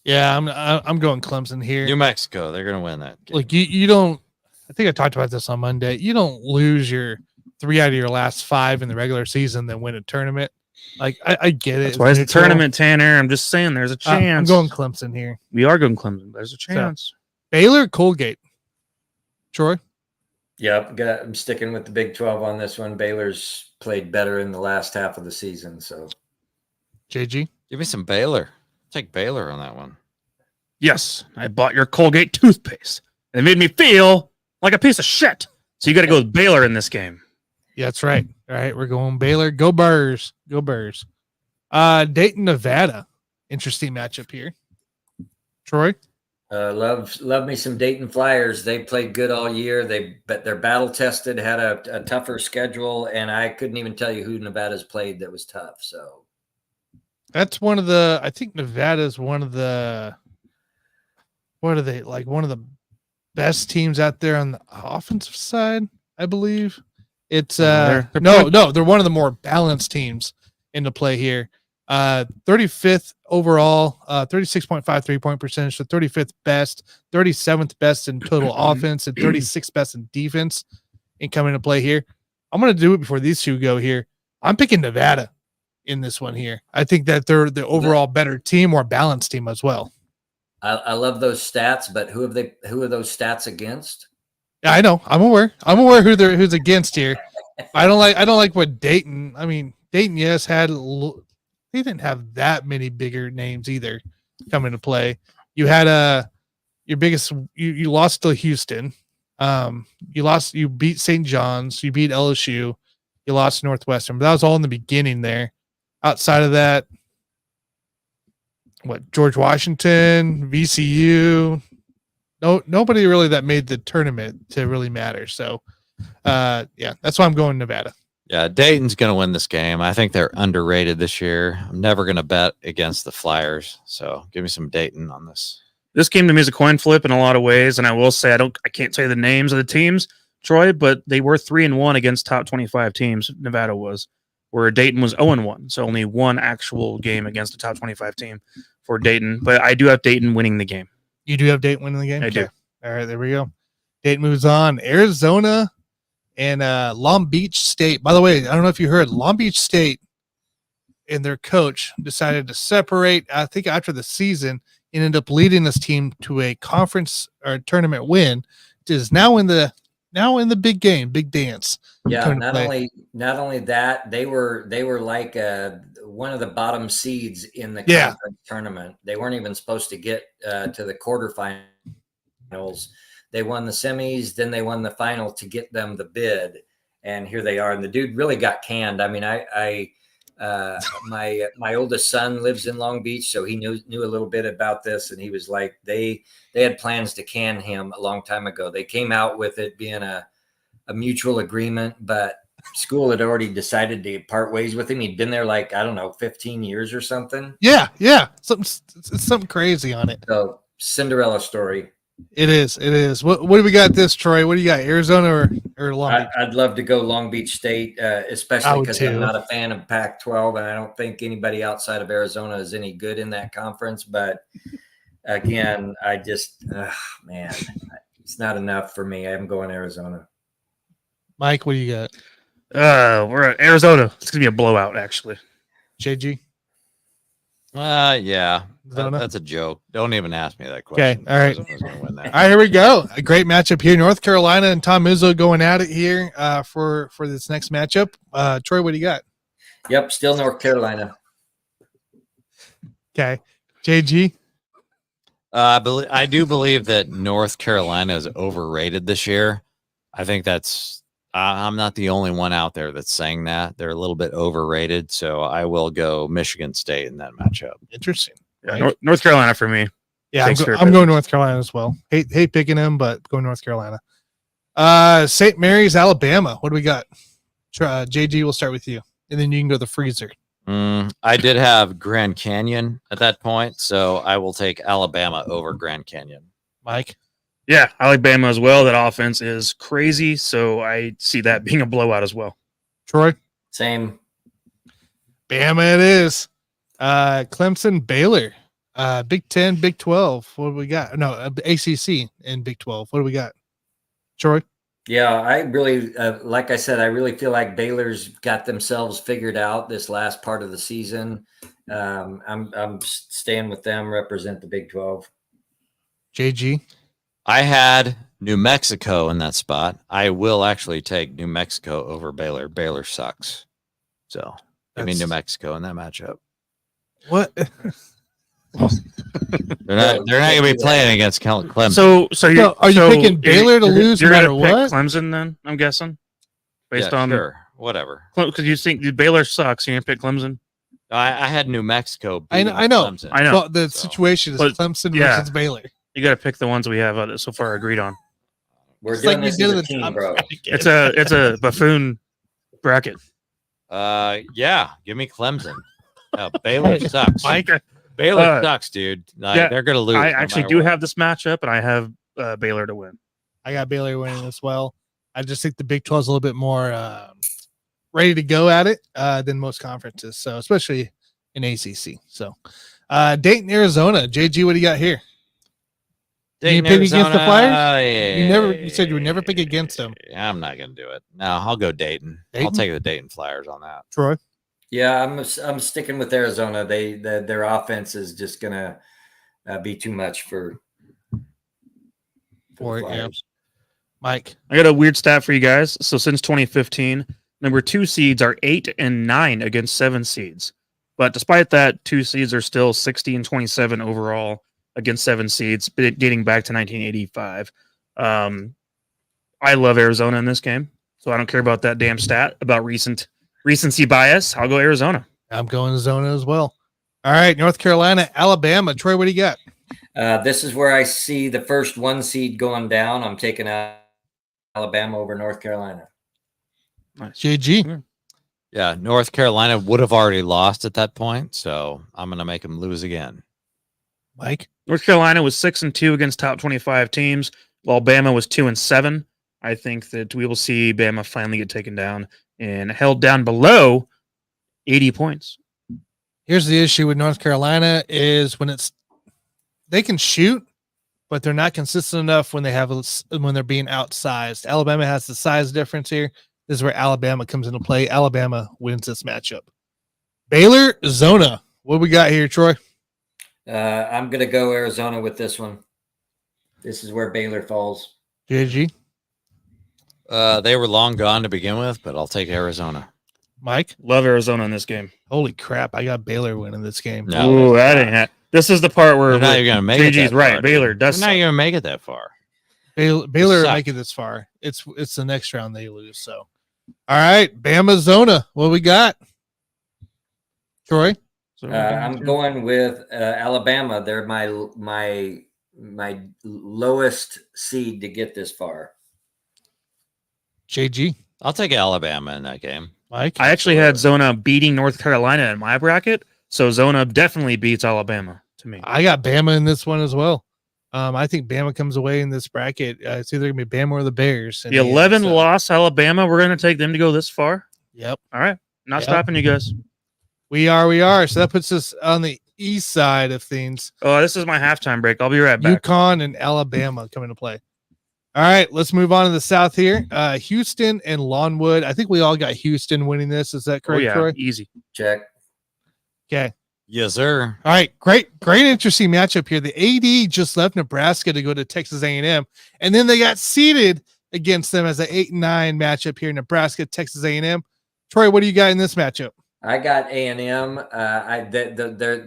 Yeah, I'm going Clemson here. New Mexico. They're gonna win that game. Like you don't. I think I talked about this on Monday. You don't lose your 3 out of your last 5 in the regular season, then win a tournament. Like I get it. That's why it's a tournament, Tanner. I'm just saying there's a chance. I'm going Clemson here. We are going Clemson. There's a chance. Baylor, Colgate. Troy. Yep, I'm sticking with the Big 12 on this one. Baylor's played better in the last half of the season, so JG. Give me some Baylor. Take Baylor on that one. Yes, I bought your Colgate toothpaste. It made me feel like a piece of shit. So you got to go with Baylor in this game. Yeah, that's right. All right, we're going Baylor. Go Burrs. Go Burrs. Dayton, Nevada. Interesting matchup here. Troy? Love me some Dayton Flyers. They played good all year. They're battle tested, had a tougher schedule, and I couldn't even tell you who Nevada's played that was tough. So That's one of the, I think Nevada's one of the, what are they, like one of the best teams out there on the offensive side, I believe. It's they're they're one of the more balanced teams into play here. 35th overall, 36.5 3-point percentage, so 35th best, 37th best in total offense, and 36th best in defense in coming to play here. I'm going to do it before these two go here. I'm picking Nevada in this one here. I think that they're the overall better team, more balanced team as well. I love those stats, but who are those stats against? Yeah, I know. I'm aware who's against here. I don't like what Dayton. I mean, Dayton, yes, they didn't have that many bigger names either come into play. You had your biggest. You lost to Houston. You beat St. John's. You beat LSU. You lost to Northwestern. But that was all in the beginning there. Outside of that, George Washington, VCU. Nobody really that made the tournament to really matter. So, yeah, that's why I'm going Nevada. Yeah, Dayton's going to win this game. I think they're underrated this year. I'm never going to bet against the Flyers. So give me some Dayton on this. This game to me is a coin flip in a lot of ways, and I will say I can't tell you the names of the teams, Troy, but they were 3-1 against top 25 teams. Nevada was, where Dayton was 0-1, so only one actual game against a top 25 team for Dayton. But I do have Dayton winning the game. You do have Dayton winning the game? I do. All right, there we go. Dayton moves on. Arizona and Long Beach State. By the way, I don't know if you heard, Long Beach State and their coach decided to separate, I think, after the season, and ended up leading this team to a conference or tournament win. It is now in the big game, big dance. Yeah, not only that, they were like one of the bottom seeds in the conference tournament. They weren't even supposed to get to the quarterfinals. They won the semis, then they won the final to get them the bid, and here they are. And the dude really got canned. I mean, my oldest son lives in Long Beach, so he knew a little bit about this, and he was like, they had plans to can him a long time ago. They came out with it being a mutual agreement, but school had already decided to part ways with him. He'd been there like, I don't know, 15 years or something. Yeah. Something crazy on it. So Cinderella story. It is. What do we got this, Troy? What do you got? Arizona or Long Beach? I'd love to go Long Beach State, especially because I'm not a fan of Pac-12, and I don't think anybody outside of Arizona is any good in that conference. But again, I just, man, it's not enough for me. I'm going Arizona. Mike, what do you got? We're at Arizona. It's gonna be a blowout, actually. JG? Yeah. That's a joke. Don't even ask me that question. Okay, all right. Arizona's gonna win that. All right, here we go. A great matchup here. North Carolina and Tom Izzo going at it here for this next matchup. Troy, what do you got? Yep, still North Carolina. Okay. JG? I do believe that North Carolina is overrated this year. I think that's I'm not the only one out there that's saying that. They're a little bit overrated, so I will go Michigan State in that matchup. Interesting. Yeah, North Carolina for me. Yeah, I'm going North Carolina as well. Hate picking them, but going North Carolina. St. Mary's, Alabama. What do we got? JG, we'll start with you, and then you can go to the freezer. I did have Grand Canyon at that point, so I will take Alabama over Grand Canyon. Mike? Yeah, I like Bama as well. That offense is crazy, so I see that being a blowout as well. Troy? Same. Bama it is. Clemson, Baylor. Big 10, Big 12. What do we got? No, ACC and Big 12. What do we got? Troy? Yeah, I really, like I said, I really feel like Baylor's got themselves figured out this last part of the season. I'm staying with them, represent the Big 12. JG? I had New Mexico in that spot. I will actually take New Mexico over Baylor. Baylor sucks. So give me New Mexico in that matchup. What? They're not going to be playing against Clemson. So are you picking Baylor to lose no matter what? Clemson then, I'm guessing, based on whatever. Because you think Baylor sucks, you're gonna pick Clemson. I had New Mexico. I know. Clemson. I know. Well, the situation is Clemson versus Baylor. You got to pick the ones we have so far agreed on. We're doing this as a team, bro. It's a Buffoon bracket. Yeah, give me Clemson. Baylor sucks. Mike, Baylor sucks, dude. They're gonna lose. I actually do have this matchup, and I have Baylor to win. I got Baylor winning as well. I just think the Big 12 is a little bit more ready to go at it than most conferences. So especially in ACC. So Dayton, Arizona. JG, what do you got here? Dayton, you pick Arizona, against the Flyers? Yeah. You said you would never pick against them. Yeah, I'm not gonna do it. No, I'll go Dayton. I'll take the Dayton Flyers on that. Troy? Yeah, I'm sticking with Arizona. Their offense is just gonna be too much for the Flyers. Mike, I got a weird stat for you guys. So since 2015, number 2 seeds are 8 and 9 against 7 seeds. But despite that, 2 seeds are still 60 and 27 overall against 7 seeds, dating back to 1985. I love Arizona in this game, so I don't care about that damn stat about recency bias. I'll go Arizona. I'm going Zona as well. All right, North Carolina, Alabama. Troy, what do you got? This is where I see the first 1 seed going down. I'm taking Alabama over North Carolina. Nice. JG. Yeah, North Carolina would have already lost at that point, so I'm going to make them lose again. Mike? North Carolina was 6-2 against top 25 teams, while Bama was 2-7. I think that we will see Bama finally get taken down and held down below 80 points. Here's the issue with North Carolina is they can shoot, but they're not consistent enough when they're being outsized. Alabama has the size difference here. This is where Alabama comes into play. Alabama wins this matchup. Baylor, Zona. What we got here, Troy? I'm going to go Arizona with this one. This is where Baylor falls. JG? They were long gone to begin with, but I'll take Arizona. Mike? Love Arizona in this game. Holy crap. I got Baylor winning this game. No, ooh, that ain't this is the part where not even going to make it. JG's right. Baylor does. Not even make it that far. Baylor make it this far. It's the next round they lose. So, all right, Bama Zona. What we got? Troy? I'm going with Alabama. They're my lowest seed to get this far. JG? I'll take Alabama in that game. Mike? I actually had Zona beating North Carolina in my bracket, so Zona definitely beats Alabama to me. I got Bama in this one as well. I think Bama comes away in this bracket. It's either going to be Bama or the Bears. The 11-loss Alabama, we're going to take them to go this far? Yep. All right. Not stopping you guys. We are. So that puts us on the east side of things. Oh, this is my halftime break. I'll be right back. UConn and Alabama come into play. All right, let's move on to the south here. Houston and Longwood. I think we all got Houston winning this. Is that correct, Troy? Easy. Check. Okay. Yes, sir. All right, great interesting matchup here. The AD just left Nebraska to go to Texas A&M, and then they got seeded against them as an 8-9 matchup here. Nebraska, Texas A&M. Troy, what do you got in this matchup? I got A&M.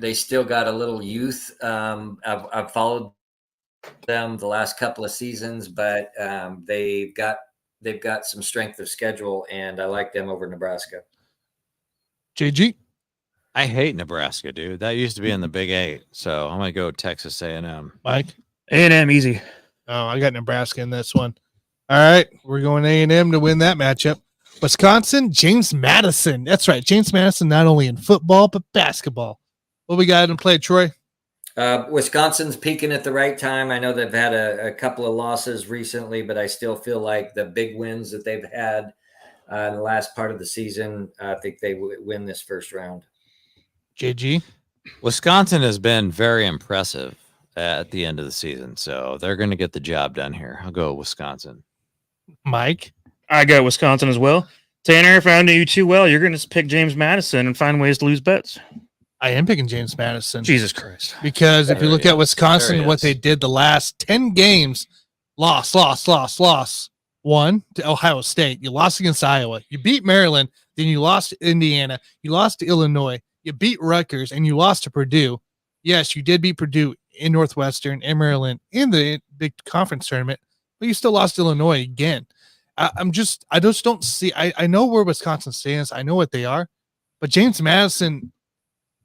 They still got a little youth. I've followed them the last couple of seasons, but they've got some strength of schedule, and I like them over Nebraska. JG? I hate Nebraska, dude. That used to be in the Big 8, so I'm gonna go Texas A&M. Mike? A&M easy. Oh, I got Nebraska in this one. All right, we're going A&M to win that matchup. Wisconsin, James Madison. That's right, James Madison not only in football but basketball. What we got in play, Troy? Wisconsin's peaking at the right time. I know they've had a couple of losses recently, but I still feel like the big wins that they've had in the last part of the season, I think they win this first round. JG? Wisconsin has been very impressive at the end of the season, so they're going to get the job done here. I'll go Wisconsin. Mike? I got Wisconsin as well. Tanner, if I know you too well, you're going to pick James Madison and find ways to lose bets. I am picking James Madison. Jesus Christ. Because if you look at Wisconsin, what they did the last 10 games, loss. One to Ohio State. You lost against Iowa. You beat Maryland. Then you lost to Indiana. You lost to Illinois. You beat Rutgers, and you lost to Purdue. Yes, you did beat Purdue in Northwestern, in Maryland, in the Big Conference tournament, but you still lost Illinois again. I just don't see. I know where Wisconsin stands. I know what they are, but James Madison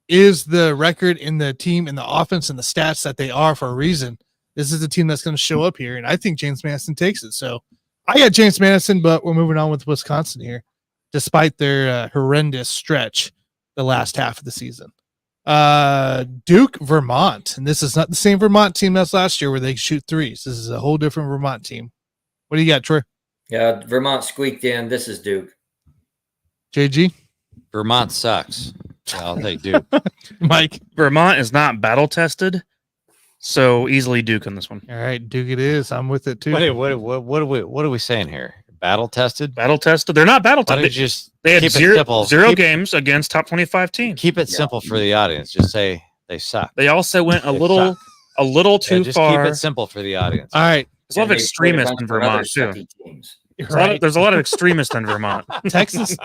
is the record in the team, in the offense, and the stats that they are for a reason. This is the team that's going to show up here, and I think James Madison takes it. So I got James Madison, but we're moving on with Wisconsin here, despite their horrendous stretch the last half of the season. Duke, Vermont, and this is not the same Vermont team as last year where they shoot threes. This is a whole different Vermont team. What do you got, Troy? Yeah, Vermont squeaked in. This is Duke. JG? Vermont sucks. So I'll take Duke. Mike? Vermont is not battle tested, so easily Duke on this one. All right, Duke it is. I'm with it too. What are we saying here? Battle tested? Battle tested. They're not battle Why don't you tested. just They had keep it zero simple. games against top 25 teams. Keep it simple for the audience. Just say they suck. They also went a They little suck. too just far. keep it simple for the audience. All right. There's a lot of And they played a extremists bunch in of other Vermont too. sucky teams. There's a lot of extremists in Vermont. Texas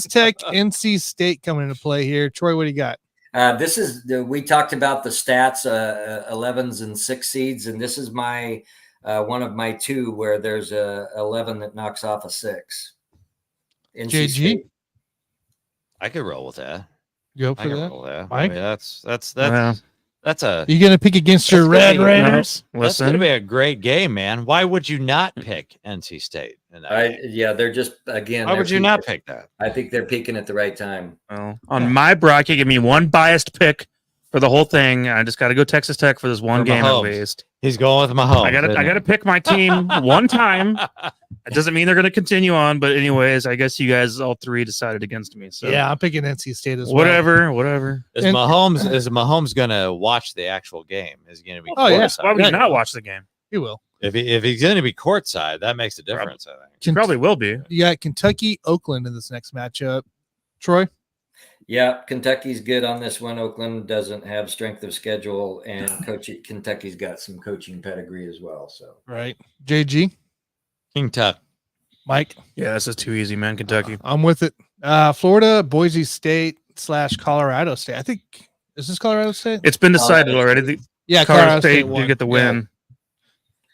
Tech, NC State coming into play here. Troy, what do you got? This is we talked about the stats, 11s and 6 seeds, and this is my one of my two where there's a 11 that knocks off a 6. NC JG? State. I could roll with that. You go I for could that? roll with that. Mike? I mean, that's Well, a You gonna pick against your That's gonna Red be- Raiders? that's going to listen, be a great game, man. Why would you not pick NC State in that game? Yeah, they're just again. Why they're would you not peaking. pick that? I think they're peaking at the right time. well, on my bracket, give me one biased pick for the whole thing. I just got to go Texas Tech for this one For game at Mahomes. least. He's going with Mahomes. I got to pick my team one time. It doesn't mean they're going to continue on, but anyways, I guess you guys all three decided against me. So Yeah, I'm picking NC State as well. whatever. Is And- Mahomes going to watch the actual game? Is he going to be Oh, yeah. courtside? Why would Yeah. you not watch the game? You will. If he's going to be courtside, that makes a difference. I think. You probably will be. You got Kentucky, Oakland in this next matchup. Troy? Yeah, Kentucky's good on this one. Oakland doesn't have strength of schedule, and Kentucky's got some coaching pedigree as well. So Right. JG? King Tut. Mike? Yeah, this is too easy, man. Kentucky. I'm with it. Florida, Boise State / Colorado State. I think, is this Colorado State? It's been decided already. The Yeah, Colorado State won. did get the Yeah, win.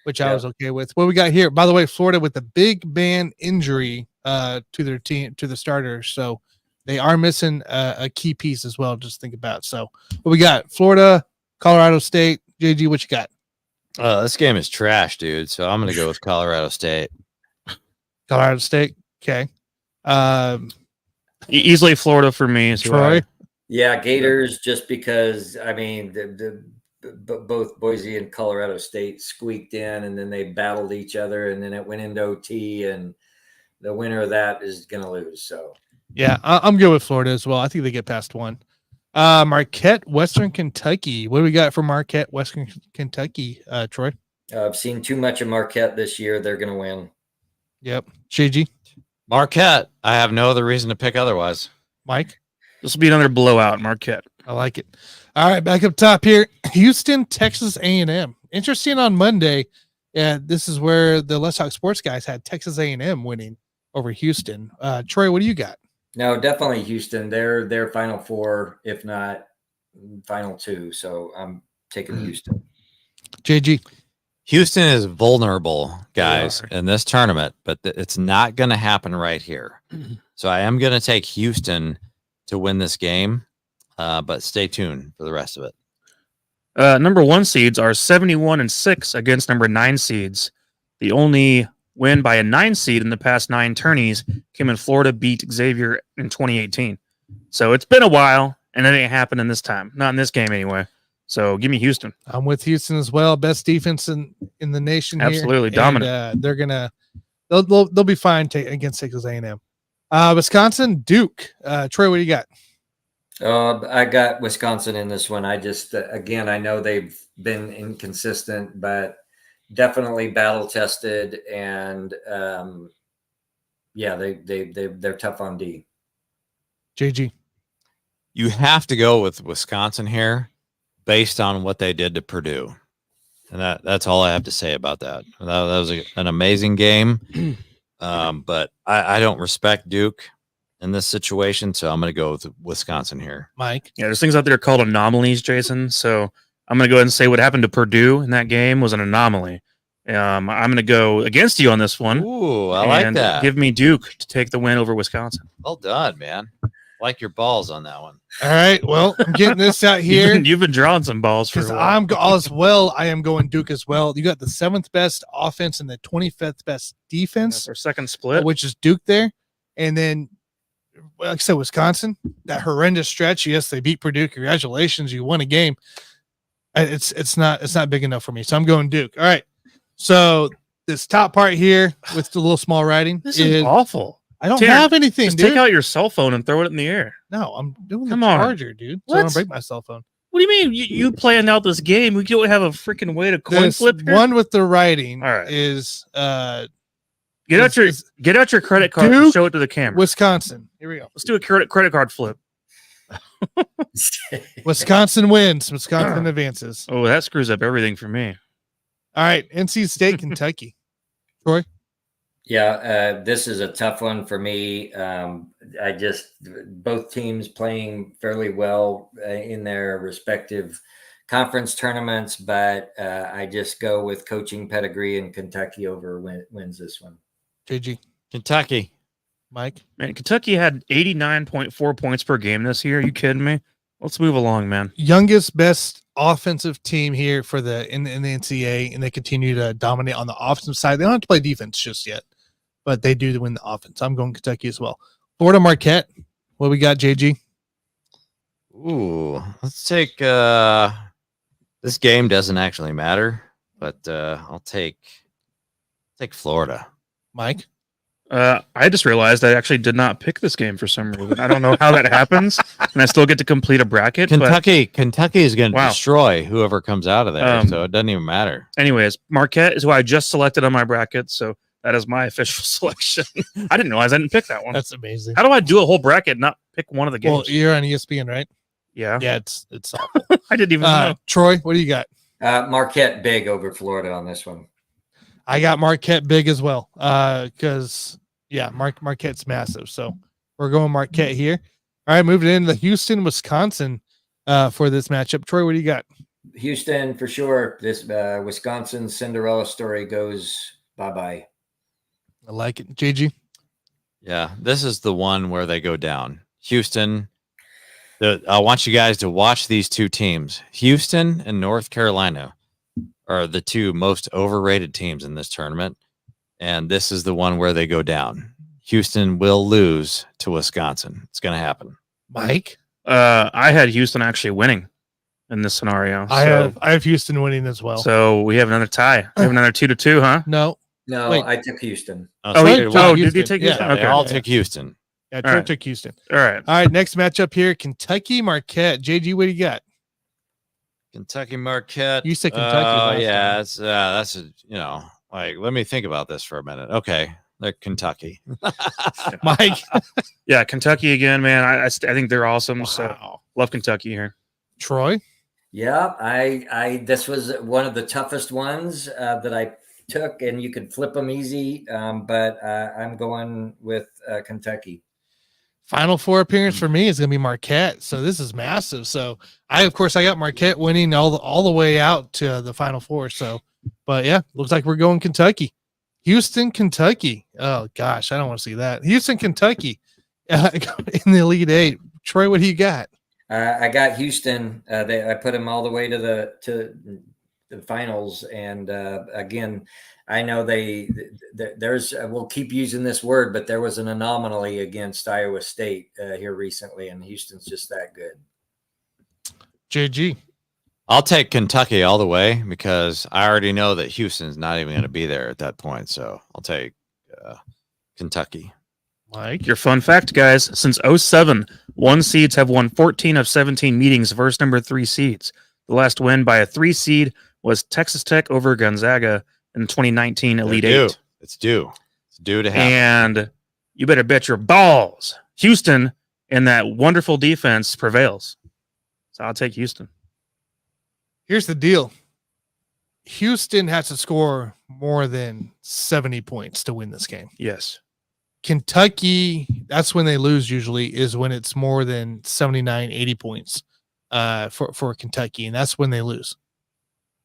which I Yeah. was okay with. What we got here? By the way, Florida with the big man injury to their team, to the starters. So they are missing a key piece as well. Just think about. So what we got? Florida, Colorado State. JG, what you got? This game is trash, dude. So I'm going to go with Colorado State. Colorado State. Okay. Easily Florida for me. Is who Troy. yeah, Gators. Just because I mean, both Boise and Colorado State squeaked in, and then they battled each other, and then it went into OT, and the winner of that is going to lose. So Yeah, I'm good with Florida as well. I think they get past one. Marquette, Western Kentucky. What do we got for Marquette, Western Kentucky? Troy. I've seen too much of Marquette this year. They're going to win. Yep. JG. Marquette. I have no other reason to pick otherwise. Mike. This will be another blowout, Marquette. I like it. All right, back up top here. Houston, Texas A&M. Interesting on Monday. Yeah, this is where the Let's Talk Sports guys had Texas A&M winning over Houston. Troy, what do you got? No, definitely Houston. They're Final Four, if not Final Two. So I'm taking Houston. JG. Houston is vulnerable, guys, in this tournament, but it's not going to happen right here. So I am going to take Houston to win this game, but stay tuned for the rest of it. Number 1 seeds are 71-6 against number 9 seeds. The only win by a 9 seed in the past 9 tourneys came in Florida beat Xavier in 2018. So it's been a while, and it ain't happening this time. Not in this game anyway. So give me Houston. I'm with Houston as well. Best defense in the nation. Absolutely here. dominant. And, they'll be fine against Texas A&M. Wisconsin, Duke. Troy, what do you got? I got Wisconsin in this one. I just again, I know they've been inconsistent, but definitely battle tested, and yeah, they're tough on D. JG. You have to go with Wisconsin here based on what they did to Purdue. And that's all I have to say about that. That was an amazing game. But I don't respect Duke in this situation, so I'm going to go with Wisconsin here. Mike. Yeah, there's things out there called anomalies, Jason. So I'm going to go ahead and say what happened to Purdue in that game was an anomaly. I'm going to go against you on this one. Ooh, I like and that. Give me Duke to take the win over Wisconsin. Well done, man. Like your balls on that one. All right. Well, I'm getting this out here. You've been drawing some balls for Because a while. I am going Duke as well. You got the 7th best offense and the 25th best defense. That's our second split. Which is Duke there. And then, like I said, Wisconsin, that horrendous stretch. Yes, they beat Purdue. Congratulations, you won a game. It's not big enough for me. So I'm going Duke. All right. So this top part here with the little small writing This is awful. I don't Tanner, have anything. Just dude. take out your cell phone and throw it in the air. No, I'm doing Come the on. charger, dude. So I don't break my cell phone. What do you mean? You planned out this game? We don't have a freaking way to coin This flip here? one with the writing All right. is Get out your credit card Duke, and show it to the camera. Wisconsin. Here we go. Let's do a credit card flip. Wisconsin wins. Wisconsin advances. Oh, that screws up everything for me. All right, NC State, Kentucky. Troy? Yeah, this is a tough one for me. Both teams playing fairly well in their respective conference tournaments, but I just go with coaching pedigree, and Kentucky wins this one. JG. Kentucky. Mike? Man, Kentucky had 89.4 points per game this year. Are you kidding me? Let's move along, man. Youngest, best offensive team here for in the NCAA, and they continue to dominate on the offensive side. They don't have to play defense just yet, but they do win the offense. I'm going Kentucky as well. Florida Marquette. What we got, JG? Ooh, let's take this game doesn't actually matter, but I'll take Florida. Mike? I just realized I actually did not pick this game for some reason. I don't know how that happens, and I still get to complete a bracket. Kentucky is going to Wow. destroy whoever comes out of there, so it doesn't even matter. Anyways, Marquette is who I just selected on my bracket, so that is my official selection. I didn't realize I didn't pick that one. That's amazing. How do I do a whole bracket and not pick one of the games? Well, you're on ESPN, right? Yeah. Yeah, it's awful. I didn't even know. Troy, what do you got? Marquette big over Florida on this one. I got Marquette big as well. Because Marquette's massive. So we're going Marquette here. All right, moving into the Houston, Wisconsin for this matchup. Troy, what do you got? Houston for sure. This Wisconsin Cinderella story goes bye-bye. I like it. JG? Yeah, this is the one where they go down. Houston. I want you guys to watch these two teams. Houston and North Carolina are the two most overrated teams in this tournament. And this is the one where they go down. Houston will lose to Wisconsin. It's going to happen. Mike? I had Houston actually winning in this scenario. I have Houston winning as well. So we have another tie. We have another 2-2, huh? No. No, Wait. I took Houston. Did you Houston. take Yeah. Houston? Okay. I'll take Houston. Yeah, All Troy right. took Houston. All right. All right, next matchup here, Kentucky Marquette. JG, what do you got? Kentucky Marquette. You said Kentucky Oh, last yeah. time. That's let me think about this for a minute. Okay. They're Kentucky. Mike? Yeah, Kentucky again, man. I think they're awesome. So Wow. love Kentucky here. Troy? Yeah, I this was one of the toughest ones that I took, and you could flip them easy. But I'm going with Kentucky. Final four appearance for me is going to be Marquette. So this is massive. So I got Marquette winning all the way out to the Final Four. So, but yeah, looks like we're going Kentucky. Houston, Kentucky. Oh gosh, I don't want to see that. Houston, Kentucky in the Elite Eight. Troy, what do you got? I got Houston. I put them all the way to the finals, and again, I know there's we'll keep using this word, but there was an anomaly against Iowa State here recently, and Houston's just that good. JG. I'll take Kentucky all the way because I already know that Houston's not even going to be there at that point. So I'll take Kentucky. Mike. Your fun fact, guys, since 2007, 1 seeds have won 14 of 17 meetings versus number 3 seeds. The last win by a 3 seed was Texas Tech over Gonzaga in 2019 Elite Eight. It's due. It's due to happen. And you better bet your balls Houston and that wonderful defense prevails. So I'll take Houston. Here's the deal. Houston has to score more than 70 points to win this game. Yes. Kentucky, that's when they lose usually, is when it's more than 79, 80 points. for Kentucky, and that's when they lose.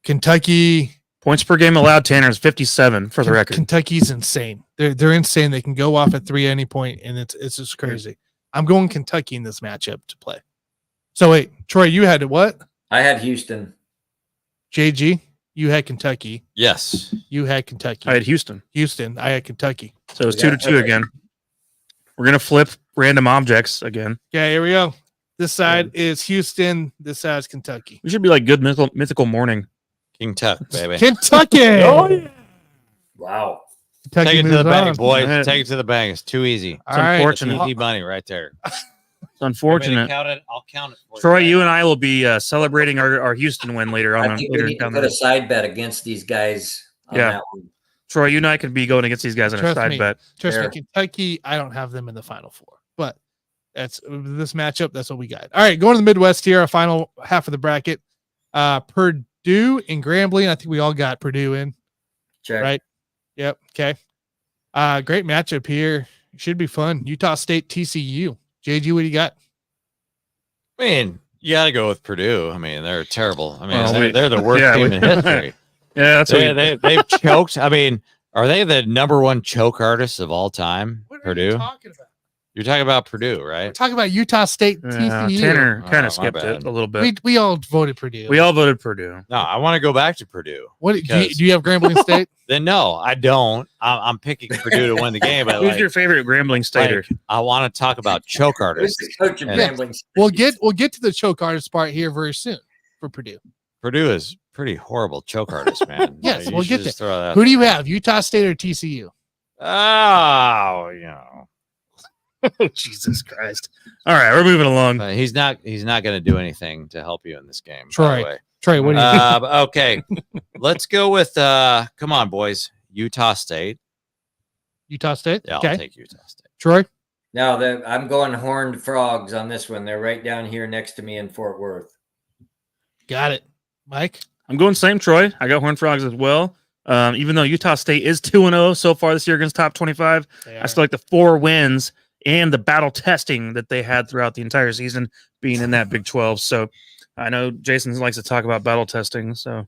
Kentucky Points per game allowed, Tanner, is 57 for the record. Kentucky's insane. They're insane. They can go off at 3 at any point, and it's just crazy. I'm going Kentucky in this matchup to play. So wait, Troy, you had what? I had Houston. JG, you had Kentucky. Yes. You had Kentucky. I had Houston. Houston. I had Kentucky. So it's 2-2 again. We're gonna flip random objects again. Yeah, here we go. This side is Houston. This side is Kentucky. We should be like good mythical morning. King Tut, baby. Kentucky. Oh, yeah. Wow. Kentucky Take it to moves the bank, on. boys. Yeah. Take it to the bank. It's too easy. All right. unfortunate. Easy money right there. It's unfortunate. I'll count it for Troy, you and I will be celebrating our Houston win later on. I think we need to put a side bet against these guys. On Yeah. that one. Troy, you and I could be going against these guys in a Trust side me. bet. Trust me, Fair. Kentucky, I don't have them in the Final Four, but that's this matchup. That's what we got. All right, going to the Midwest here, our final half of the bracket. Purdue and Grambling. I think we all got Purdue in. Check. Right. Yep. Okay. Great matchup here. Should be fun. Utah State, TCU. JG, what do you got? I mean, you got to go with Purdue. I mean, they're terrible. I mean, Well, they're the worst team in history. Yeah, that's what They've choked. I mean, are they the #1 choke artists of all time? Purdue? talking about? You're talking about Purdue, We're right? talking about Utah State, TCU. Tanner kind Oh, of my skipped bad. it a little bit. We all voted Purdue. We all voted Purdue. No, I want to go back to Purdue. What because- do you have Grambling State? Then no, I don't. I'm picking Purdue to win the game. But Who's like, your favorite Grambling Stater? I want to talk about choke Who's artists. the coach of Yeah. Grambling? We'll get to the choke artist part here very soon for Purdue. Purdue is pretty horrible choke artist, man. Yes, You we'll should get just throw that Who do you there. have? Utah State or TCU? Oh, you know. Jesus Christ! All right, we're moving along. But he's not going to do anything to help you in this game. by the Troy, way. Trey, what do you Okay, let's go with come on, boys. Utah State. Utah State? Yeah, Okay. I'll take Utah State. Troy? No, I'm going Horned Frogs on this one. They're right down here next to me in Fort Worth. Got it. Mike? I'm going same, Troy. I got Horned Frogs as well. Even though Utah State is 2-0 so far this year against top 25, I still like the 4 wins and the battle testing that they had throughout the entire season being in that Big 12. So I know Jason likes to talk about battle testing. So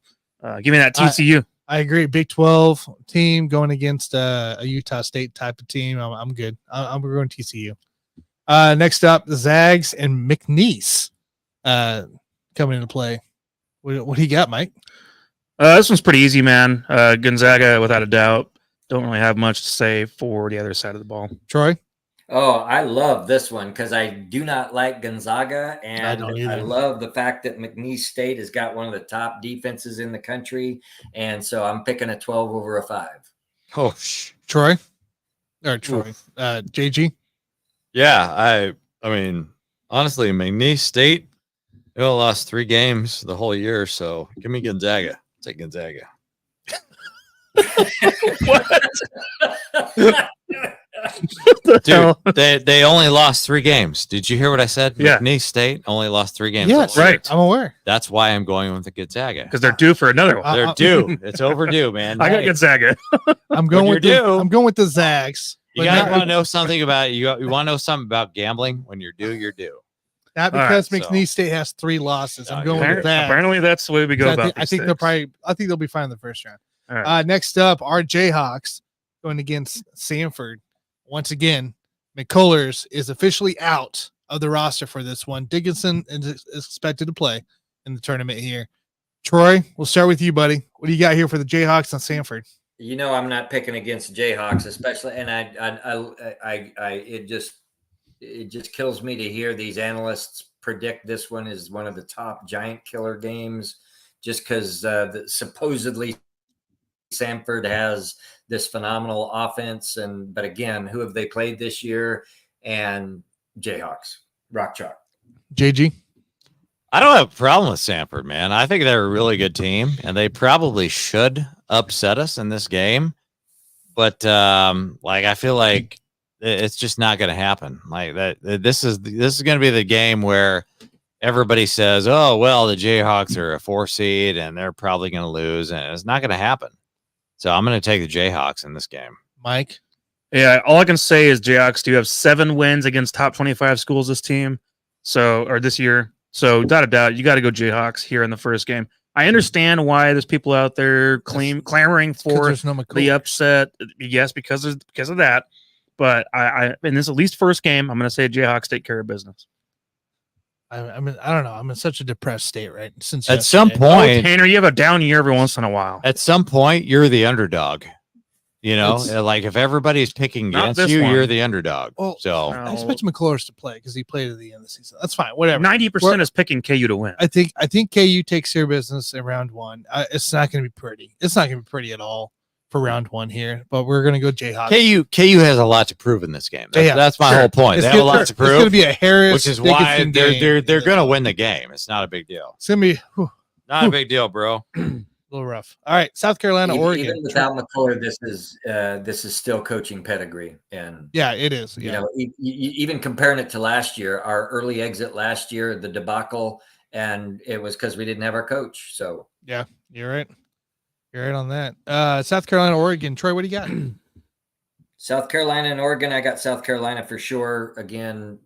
give me that TCU. I agree. Big 12 team going against a Utah State type of team. I'm good. I'm going TCU. Next up, the Zags and McNeese coming into play. What do you got, Mike? This one's pretty easy, man. Gonzaga, without a doubt. Don't really have much to say for the other side of the ball. Troy? Oh, I love this one because I do not like Gonzaga, and don't either. I love the fact that McNeese State has got one of the top defenses in the country, and so I'm picking a 12 over a 5. Oh, Troy? Or Troy. JG? yeah. I mean, honestly, McNeese State, they only lost 3 games the whole year. So give me Gonzaga. Take Gonzaga. Dude, they only lost 3 games. Did you hear what I said? Yeah. McNeese State only lost 3 games. Yes, the whole year. right. I'm aware. That's why I'm going with the Gonzaga. Because they're due for another one. They're due. It's overdue, man. I got Hey, Gonzaga. I'm going When with you're the due- I'm going with the Zags. You but guys not- want to know something about you want to know something about gambling? When you're due, you're due. Not All right, because so- McNeese State has 3 losses. I'm No, going you're with Apparently, that. apparently that's the way we go about I these think things. I think they'll be fine in the first round. All right. Next up, our Jayhawks going against Samford. Once again, McCullers is officially out of the roster for this one. Dickinson is expected to play in the tournament here. Troy, we'll start with you, buddy. What do you got here for the Jayhawks and Samford? You know, I'm not picking against Jayhawks, especially, and it just kills me to hear these analysts predict this one is one of the top giant killer games, just because supposedly Samford has this phenomenal offense, but again, who have they played this year? And Jayhawks, rock chalk. JG? I don't have a problem with Samford, man. I think they're a really good team, and they probably should upset us in this game. But I feel like it's just not going to happen. Like that. This is going to be the game where everybody says, "Oh, well, the Jayhawks are a 4 seed, and they're probably going to lose," and it's not going to happen. So I'm going to take the Jayhawks in this game. Mike? Yeah, all I can say is Jayhawks do have 7 wins against top 25 schools this year. So without a doubt, you got to go Jayhawks here in the first game. I understand why there's people out there clamoring for the upset. Yes, because of that. But I in this at least first game, I'm going to say Jayhawks take care of business. I mean, I don't know. I'm in such a depressed state right since at some point, Tanner, you have a down year every once in a while. At some point, you're the underdog. You know, like if everybody's picking against you, you're the underdog. Well, so I expect McClullers to play because he played at the end of the season. That's fine. Whatever. 90% is picking KU to win. I think KU takes care of business in round one. It's not going to be pretty. It's not going to be pretty at all for round one here. But we're going to go Jayhawks. KU has a lot to prove in this game. That's my whole point. They have a lot to prove. It's going to be a Harris, which is why they're going to win the game. It's not a big deal. It's going to be not a big deal, bro. A little rough. All right, South Carolina, Oregon. Even without McCullough, this is still coaching pedigree, and yeah, it is. You know, even comparing it to last year, our early exit last year, the debacle, and it was because we didn't have our coach. So yeah, you're right. You're right on that. South Carolina, Oregon. Troy, what do you got? South Carolina and Oregon. I got South Carolina for sure. Again,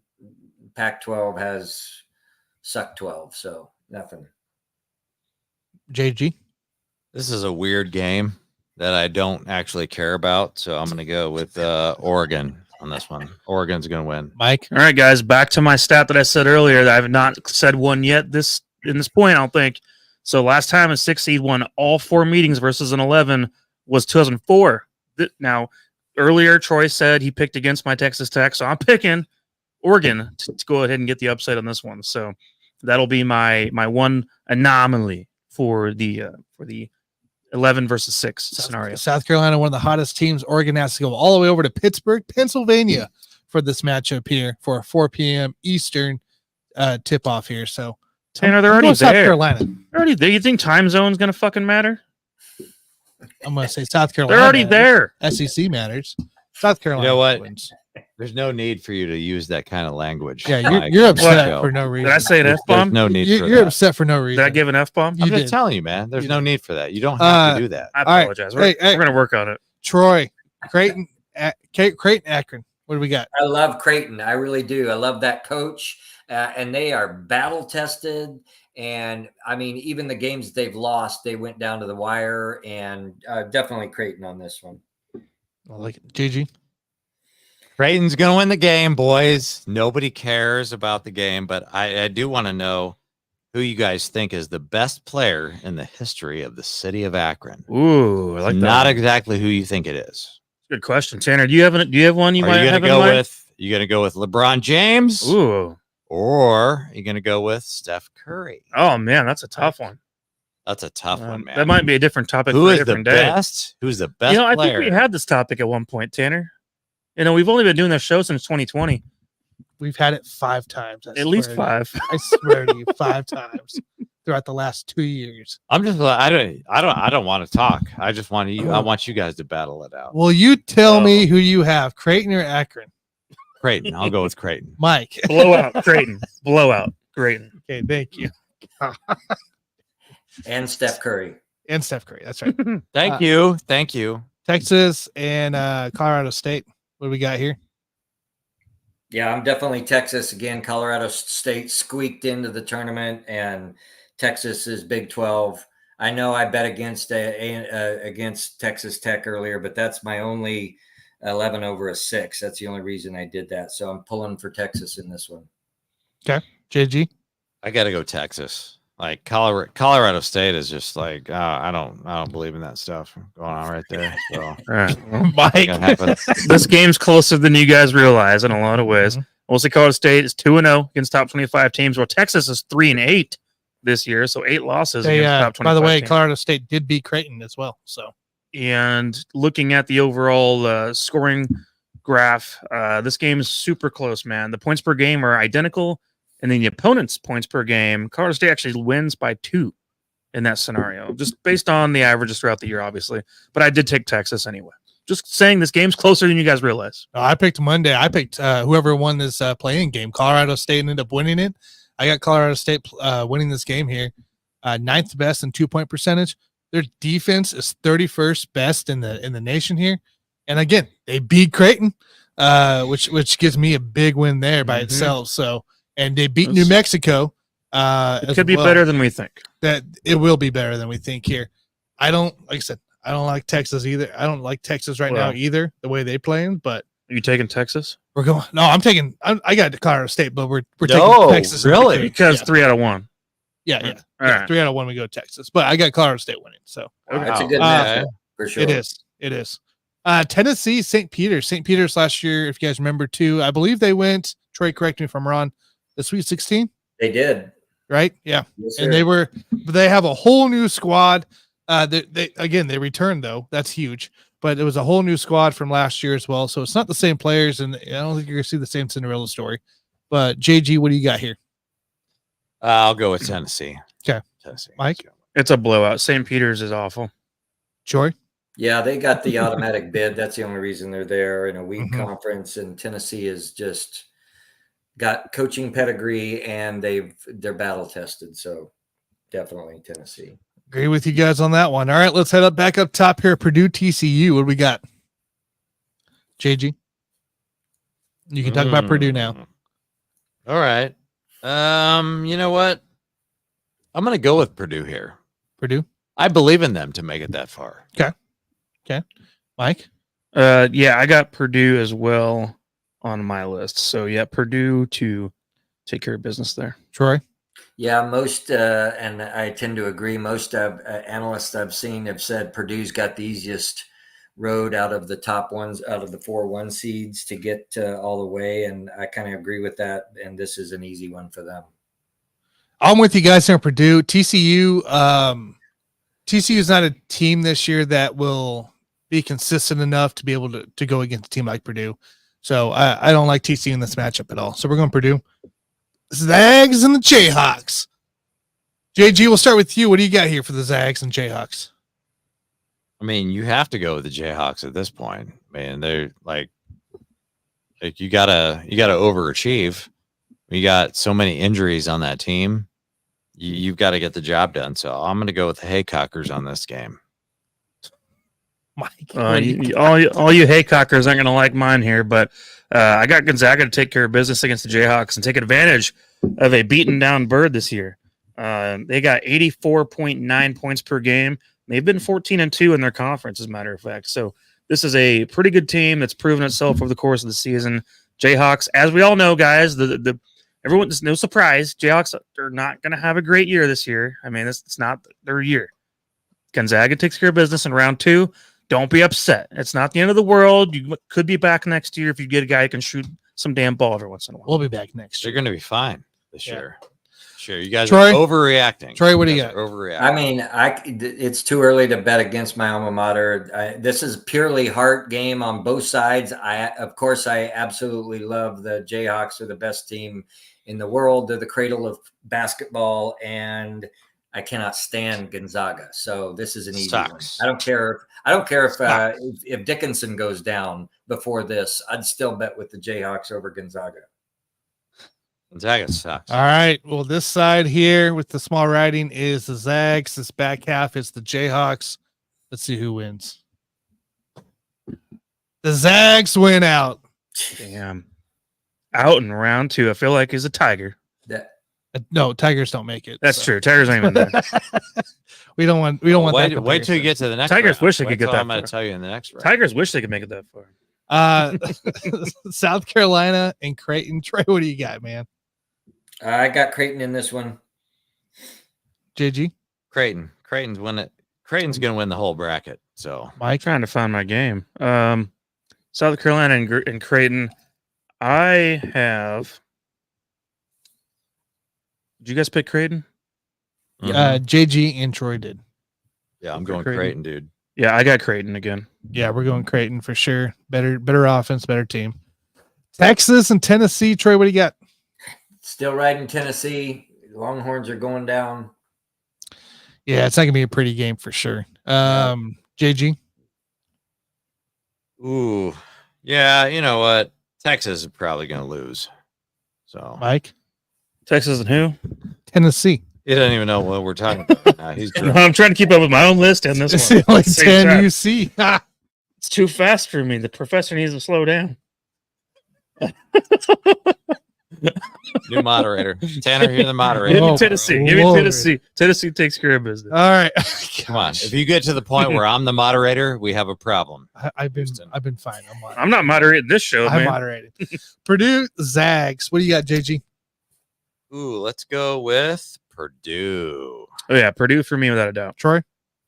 Pac-12 has sucked 12, so nothing. JG. This is a weird game that I don't actually care about, so I'm going to go with Oregon on this one. Oregon's going to win. Mike? All right, guys, back to my stat that I said earlier that I have not said one yet in this point, I don't think. So last time a 6 seed won all 4 meetings versus an 11 was 2004. Now, earlier, Troy said he picked against my Texas Tech, so I'm picking Oregon to go ahead and get the upside on this one. So that'll be my one anomaly for the 11 versus 6 scenario. South Carolina, one of the hottest teams. Oregon has to go all the way over to Pittsburgh, Pennsylvania for this matchup here for a 4 p.m. Eastern tip-off here. So, Tanner, they're already there. South Carolina. They're already there. You think time zone's going to fucking matter? I'm going to say South Carolina. They're already there. SEC matters. South Carolina. You know what? Wins. There's no need for you to use that kind of language. Yeah, you're upset for no reason. Did I say an F-bomb? No need for that. You're upset for no reason. Did I give an F-bomb? I'm just telling you, man. There's no need for that. You don't have to do that. I apologize. We're going to work on it. Troy, Creighton, Akron. What do we got? I love Creighton. I really do. I love that coach. And they are battle-tested. And, I mean, even the games they've lost, they went down to the wire. And definitely Creighton on this one. I like it. GG. Creighton's going to win the game, boys. Nobody cares about the game, but I do want to know who you guys think is the best player in the history of the city of Akron. Ooh, I like that. Not exactly who you think it is. Good question, Tanner. Do you have one you might have in mind? You going to go with LeBron James? Ooh. Or are you going to go with Steph Curry? Oh, man, that's a tough one. That's a tough one, man. That might be a different topic Who for a is different the day. best? Who's the best player? I think we had this topic at one point, Tanner. We've only been doing this show since 2020. We've had it 5 times. At least 5. I swear to you, 5 times throughout the last 2 years. I'm just I don't want to talk. I just want you. I want you guys to battle it out. Well, you tell me who you have, Creighton or Akron. Creighton. I'll go with Creighton. Mike. Blowout, Creighton. Blowout, Creighton. Okay, thank you. And Steph Curry. That's right. Thank you. Texas and Colorado State. What do we got here? Yeah, I'm definitely Texas again. Colorado State squeaked into the tournament, and Texas is Big 12. I know I bet against Texas Tech earlier, but that's my only 11 over a 6. That's the only reason I did that. So I'm pulling for Texas in this one. Okay, JG. I got to go Texas. Like Colorado State is just like I don't believe in that stuff going on right there. So, All right, Mike. This game's closer than you guys realize in a lot of ways. We'll see Colorado State is 2-0 against top 25 teams. Well, Texas is 3-8 this year, so 8 losses against top 25. By the way, teams. Colorado State did beat Creighton as well. So, and looking at the overall scoring graph, this game is super close, man. The points per game are identical. And then the opponent's points per game, Colorado State actually wins by 2 in that scenario, just based on the averages throughout the year, obviously. But I did take Texas anyway. Just saying this game's closer than you guys realize. I picked Monday. I picked whoever won this playing game. Colorado State ended up winning it. I got Colorado State winning this game here. 9th best in 2-point percentage. Their defense is 31st best in the nation here. And again, they beat Creighton, which gives me a big win there by itself. So. And they beat New Mexico, It could be better than we think. That it will be better than we think here. Like I said, I don't like Texas either. I don't like Texas right now either, the way they playing, but are you taking Texas? We're going. No, I got Colorado State, but we're taking Texas. Really? Because 3 out of 1. Yeah. Right. 3 out of 1 we go Texas. But I got Colorado State winning. So that's a good matchup for sure. It is. Tennessee, St. Peter's. St. Peter's last year, if you guys remember too, I believe they went, Troy, correct me if I'm wrong, the Sweet 16. They did. Right? Yeah. Yes, and they have a whole new squad. They returned though. That's huge. But it was a whole new squad from last year as well. So it's not the same players, and I don't think you're gonna see the same Cinderella story. But JG, what do you got here? I'll go with Tennessee. Okay. Tennessee. Mike? It's a blowout. St. Peter's is awful. Troy? Yeah, they got the automatic bid. That's the only reason they're there in a weak conference. And Tennessee is just got coaching pedigree, and they're battle tested. So definitely Tennessee. Agree with you guys on that one. All right, let's head back up top here. Purdue TCU. What do we got? JG? You can talk about Purdue now. All right. You know what? I'm going to go with Purdue here. Purdue? I believe in them to make it that far. Okay. Mike? Yeah, I got Purdue as well on my list. So, yeah, Purdue to take care of business there. Troy? Yeah, most, and I tend to agree, most analysts I've seen have said Purdue's got the easiest road out of the top ones, out of the 4-1 seeds to get all the way. And I kind of agree with that. And this is an easy one for them. I'm with you guys here in Purdue. TCU is not a team this year that will be consistent enough to be able to go against a team like Purdue. So I don't like TCU in this matchup at all. So we're going Purdue. Zags and the Jayhawks. JG, we'll start with you. What do you got here for the Zags and Jayhawks? I mean, you have to go with the Jayhawks at this point. Man, they're like you gotta overachieve. You got so many injuries on that team. You've got to get the job done. So I'm going to go with the Haycockers on this game. Mike, all you Haycockers aren't going to like mine here, but I got Gonzaga to take care of business against the Jayhawks and take advantage of a beaten down bird this year. They got 84.9 points per game. They've been 14-2 in their conference, as a matter of fact. So this is a pretty good team that's proven itself over the course of the season. Jayhawks, as we all know, guys, everyone, it's no surprise. Jayhawks are not going to have a great year this year. I mean, it's not their year. Gonzaga takes care of business in round 2. Don't be upset. It's not the end of the world. You could be back next year if you get a guy who can shoot some damn ball every once in a while. We'll be back next year. They're going to be fine this year. Sure, you guys Troy? are overreacting. Troy, what do you got? Overreacting. I mean, it's too early to bet against my alma mater. This is purely heart game on both sides. Of course, I absolutely love the Jayhawks. They're the best team in the world. They're the cradle of basketball, and I cannot stand Gonzaga. So this is an easy one. I don't care if Dickinson goes down before this. I'd still bet with the Jayhawks over Gonzaga. Gonzaga sucks. All right. Well, this side here with the small writing is the Zags. This back half is the Jayhawks. Let's see who wins. The Zags win out. Damn. Out in round 2. I feel like he's a Tiger. No, Tigers don't make it. That's true. Tigers ain't even there. we don't want that. Wait till you get to the next Tigers round. wish they could get that I'm going far. to tell you in the next round. Tigers wish they could make it that far. South Carolina and Creighton. Trey, what do you got, man? I got Creighton in this one. JG? Creighton's win it. Creighton's going to win the whole bracket. So I'm trying to find my game. South Carolina and Creighton. I have. Did you guys pick Creighton? JG and Troy did. Yeah, I'm going Creighton, dude. Yeah, I got Creighton again. Yeah, we're going Creighton for sure. Better offense, better team. Texas and Tennessee. Troy, what do you got? Still riding Tennessee. Longhorns are going down. Yeah, it's not gonna be a pretty game for sure. JG. Ooh, yeah. You know what? Texas is probably going to lose. So Mike. Texas and who? Tennessee. He doesn't even know what we're talking about. He's No, I'm trying to keep up with my own list and this It's one. the only Same 10 time. you see. It's too fast for me. The professor needs to slow down. New moderator. Tanner, you're the moderator. Give me Oh, Tennessee. my Give me Lord. Tennessee. Tennessee takes care of business. All right. Come on. If you get to the point where I'm the moderator, we have a problem. I've been Houston. fine. I'm not moderating this show, I man. moderated. Purdue Zags. What do you got, JG? Ooh, let's go with Purdue. Oh yeah, Purdue for me without a doubt. Troy?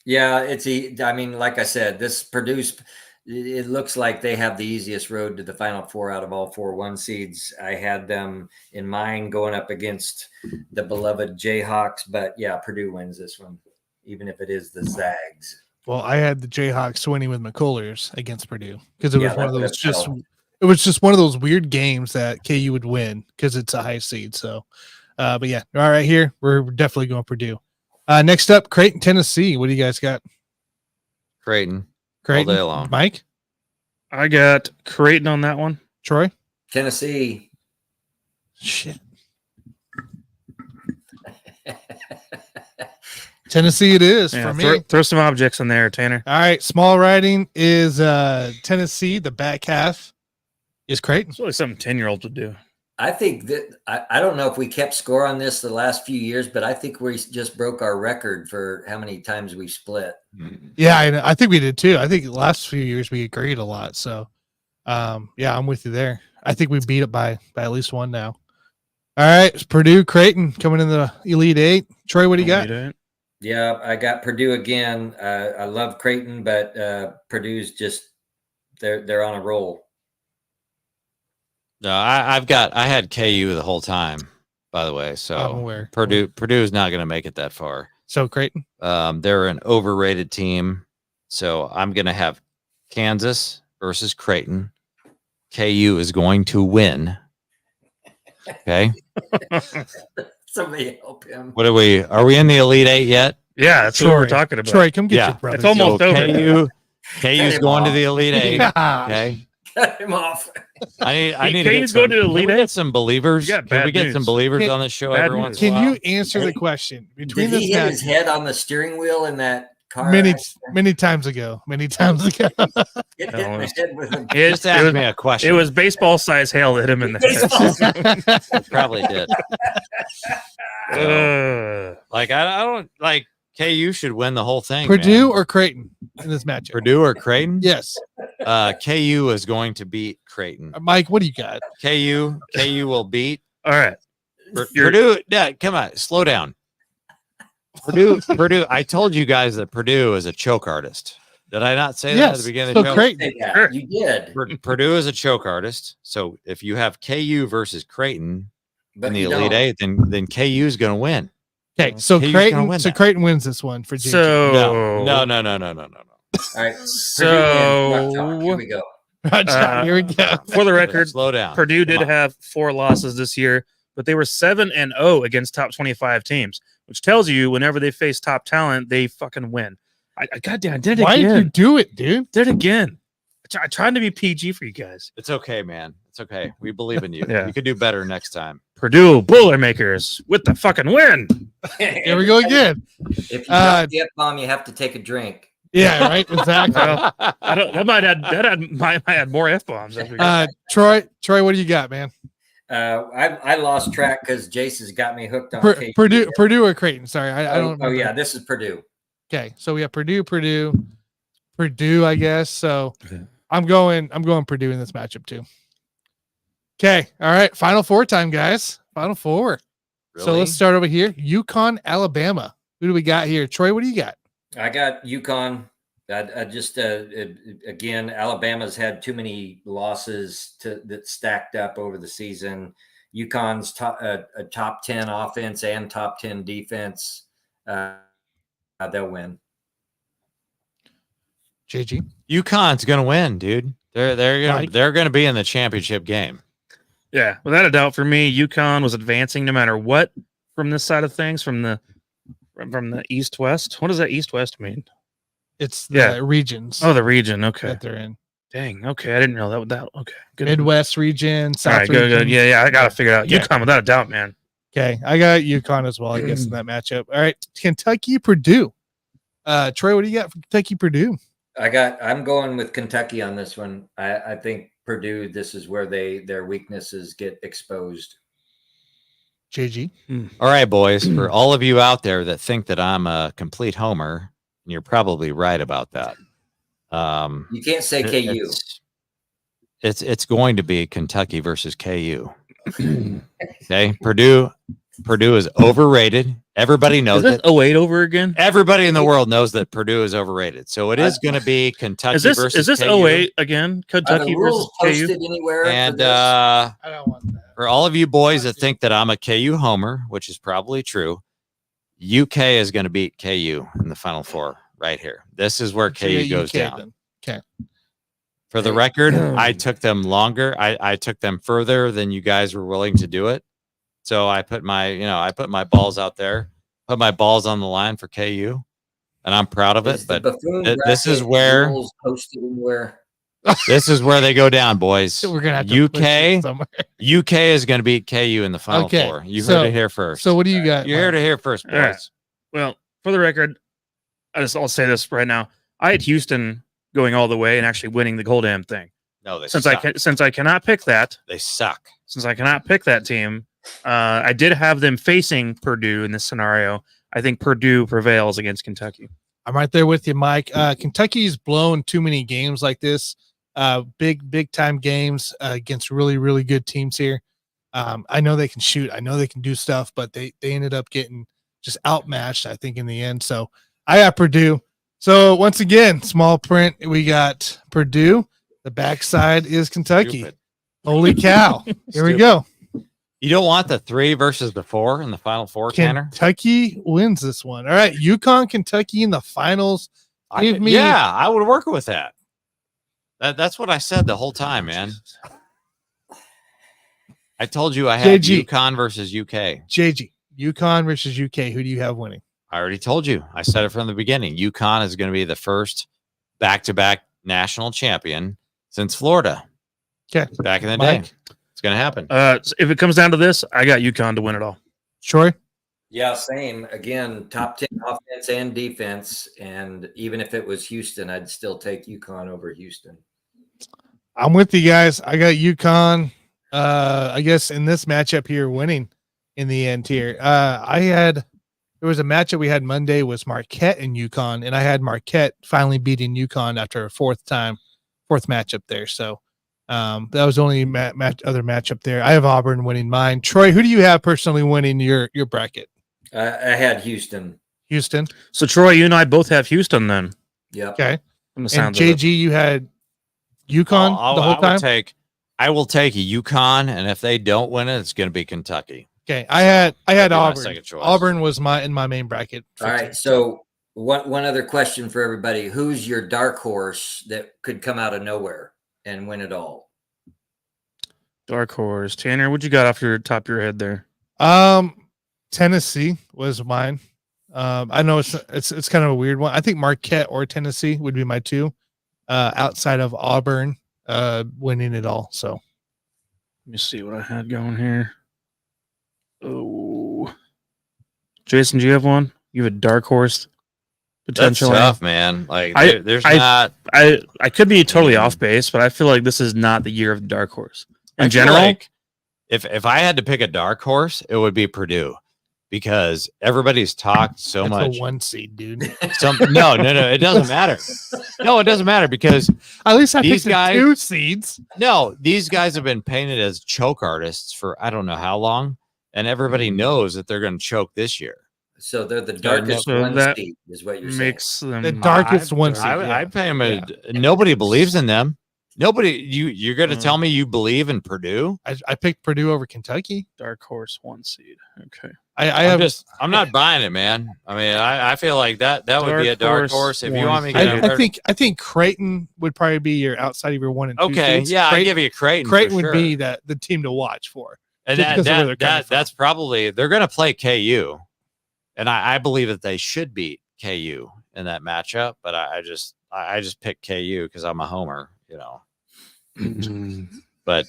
Yeah, I mean, like I said, this Purdue's. It looks like they have the easiest road to the Final Four out of all 4 1 seeds. I had them in mind going up against the beloved Jayhawks, but yeah, Purdue wins this one, even if it is the Zags. Well, I had the Jayhawks winning with McCullers against Purdue because it was Yeah, one of that those would've just. helped. It was just one of those weird games that KU would win because it's a high seed. So, but yeah, all right, here we're definitely going Purdue. Next up, Creighton, Tennessee. What do you guys got? Creighton. Creighton, All day long. Mike, I got Creighton on that one. Troy. Tennessee. Shit. Tennessee, it is Yeah, for me. throw some objects in there, Tanner. All right, small writing is Tennessee. The back half is Creighton. It's really something 10-year-olds would do. I think that I don't know if we kept score on this the last few years, but I think we just broke our record for how many times we split. Yeah, I think we did too. I think the last few years we agreed a lot. So, yeah, I'm with you there. I think we beat it by at least one now. All right, it's Purdue, Creighton coming in the Elite Eight. Troy, what do you got? Yeah, I got Purdue again. I love Creighton, but Purdue's just they're on a roll. No, I had KU the whole time, by the way. I'm So aware. Purdue is not going to make it that far. So Creighton. They're an overrated team. So I'm going to have Kansas versus Creighton. KU is going to win. Okay. Somebody help him. What are we in the Elite Eight yet? Yeah, that's what we're talking about. Troy, come get Yeah. your brother. It's almost over. KU's going to the Elite Eight. Okay. Cut him off. I need to KU's get going to the Elite can we Eight? get some believers. You got Can we bad get news. some believers Can- on this show bad every news. once in a Can while? you answer the question between Did this he hit match his head on the steering wheel in that car? many accident? times ago? Many times ago. It hit No, my it's- head with a Just ask me a question. It was baseball size hail that hit him in the Baseball. head. Probably did. Like I don't like KU should win the whole thing. Purdue man. or Creighton in this matchup? Purdue or Creighton? Yes. KU is going to beat Creighton. Mike, what do you got? KU will beat All right. Purdue. Yeah, come on, slow down. Purdue. I told you guys that Purdue is a choke artist. Did I not say that at the beginning of the show? Creighton. Yeah, Sure. you did. Purdue is a choke artist. So if you have KU versus Creighton But in the you Elite don't. Eight, then KU is going to win. Okay, so KU's gonna Creighton. win So that. Creighton wins this one for JJ. So No. All right. So- Here we go. Here we go. for the record, Slow down. Purdue did Come on. have 4 losses this year, but they were 7-0 against top 25 teams, which tells you whenever they face top talent, they fucking win. I goddamn did it Why did you again. do it, dude? Did it again. I tried to be PG for you guys. It's okay, man. It's okay. We believe in you. Yeah. You could do better next time. Purdue Boilermakers with the fucking win. Here we go again. If you drop the F-bomb, you have to take a drink. Yeah, right. Exactly. Well, I don't. That might add more f bombs. Troy, what do you got, man? I lost track because Jason's got me hooked on KU. Purdue or Creighton? Sorry, I don't. Oh remember. yeah, this is Purdue. Okay, so we have Purdue, I guess. So I'm going Purdue in this matchup too. Okay, all right. Final Four time, guys. Final Four. So Really? let's start over here. UConn, Alabama. Who do we got here? Troy, what do you got? I got UConn. I just again, Alabama's had too many losses that stacked up over the season. UConn's a top 10 offense and top 10 defense. They'll win. JG. UConn's gonna win, dude. They're gonna be in the championship game. Yeah, without a doubt, for me, UConn was advancing no matter what from this side of things, from the east west. What does that east west mean? It's the regions. Oh, the region. Okay. that they're in. Dang. Okay, I didn't know that. Okay. Good. Midwest region, All South right. Good. region. Good. Yeah. I gotta figure it out. Okay. UConn, without a doubt, man. Okay, I got UConn as well, I guess, in that matchup. All right, Kentucky, Purdue. Troy, what do you got for Kentucky, Purdue? I'm going with Kentucky on this one. I think Purdue, this is where their weaknesses get exposed. JG. All right, boys. For all of you out there that think that I'm a complete homer, and you're probably right about that. You can't say KU. It's going to be Kentucky versus KU. Okay, Purdue is overrated. Everybody knows Is this it. 08 over again? Everybody in the world knows that Purdue is overrated. So it is going to be Kentucky versus is this KU. 08 again? Are Kentucky the rules versus KU? posted anywhere? And for this? I don't want that. for all of you boys that think that I'm a KU homer, which is probably true, UK is going to beat KU in the Final Four right here. This is where KU goes down. Then. Okay. For the record, I took them longer. I took them further than you guys were willing to do it. So I put my balls out there, put my balls on the line for KU, and I'm proud of it. But this is where rules posted anywhere. This is where they go down, boys. We're gonna have to push it somewhere. UK is going to beat KU in the Final Four. You heard it here first. So what do you got? You heard it here first, boys. Right. Well, for the record, I'll say this right now. I had Houston going all the way and actually winning the whole damn thing. No, they since suck. since I cannot pick that. They suck. Since I cannot pick that team, I did have them facing Purdue in this scenario. I think Purdue prevails against Kentucky. I'm right there with you, Mike. Kentucky's blown too many games like this. Big time games against really, really good teams here. I know they can shoot. I know they can do stuff, but they ended up getting just outmatched, I think, in the end. So I got Purdue. So once again, small print, we got Purdue. The backside is Kentucky. Stupid. Holy cow. Here we go. You don't want the 3 versus the 4 in the Final Four, Tanner? Kentucky wins this one. All right. UConn, Kentucky in the finals. I would work with that. That's what I said the whole time, man. I told you I had UConn versus UK. JG, UConn versus UK. Who do you have winning? I already told you. I said it from the beginning. UConn is going to be the first back-to-back national champion since Florida. Okay. Back in the day. It's going to happen. If it comes down to this, I got UConn to win it all. Troy? Yeah, same. Again, top 10 offense and defense. And even if it was Houston, I'd still take UConn over Houston. I'm with you guys. I got UConn. I guess in this matchup here, winning in the end here. There was a matchup we had Monday was Marquette and UConn, and I had Marquette finally beating UConn after a fourth matchup there. So that was the only other matchup there. I have Auburn winning mine. Troy, who do you have personally winning your bracket? I had Houston. Houston. So Troy, you and I both have Houston then. Yeah. Okay. And JG, you had UConn the whole time. I will take UConn, and if they don't win it, it's going to be Kentucky. Okay, I had Auburn. Second choice. Auburn was in my main bracket. All right. So one other question for everybody: who's your dark horse that could come out of nowhere and win it all? Dark horse, Tanner. What you got off your top of your head there? Tennessee was mine. I know it's kind of a weird one. I think Marquette or Tennessee would be my two. Outside of Auburn, winning it all. So let me see what I had going here. Oh, Jason, do you have one? You have a dark horse potential? That's tough, man. Like I could be totally Mm. off base, but I feel like this is not the year of the dark horse. In I feel general, like if I had to pick a dark horse, it would be Purdue because everybody's talked so much. A 1 seed, dude. No, it doesn't matter. No, it doesn't matter because at least I these picked guys, 2 seeds. No, these guys have been painted as choke artists for I don't know how long, and everybody knows that they're going to choke this year. So they're the darkest So one that seed, is what you're makes them The darkest 1 seed. I pay them. Nobody believes in them. Nobody. You're going to tell me you believe in Purdue? I picked Purdue over Kentucky. dark horse 1 seed. Okay. I'm not buying it, man. I mean, I feel like that would be a dark horse. If you want me to I think Creighton would probably be your outside of your 1 and 2 okay, seeds. yeah, I give you Creighton. Creighton for would sure. be the team to watch for. And just because of where they're coming from. that's probably they're going to play KU, and I believe that they should beat KU in that matchup. But I just picked KU because I'm a homer, you know. But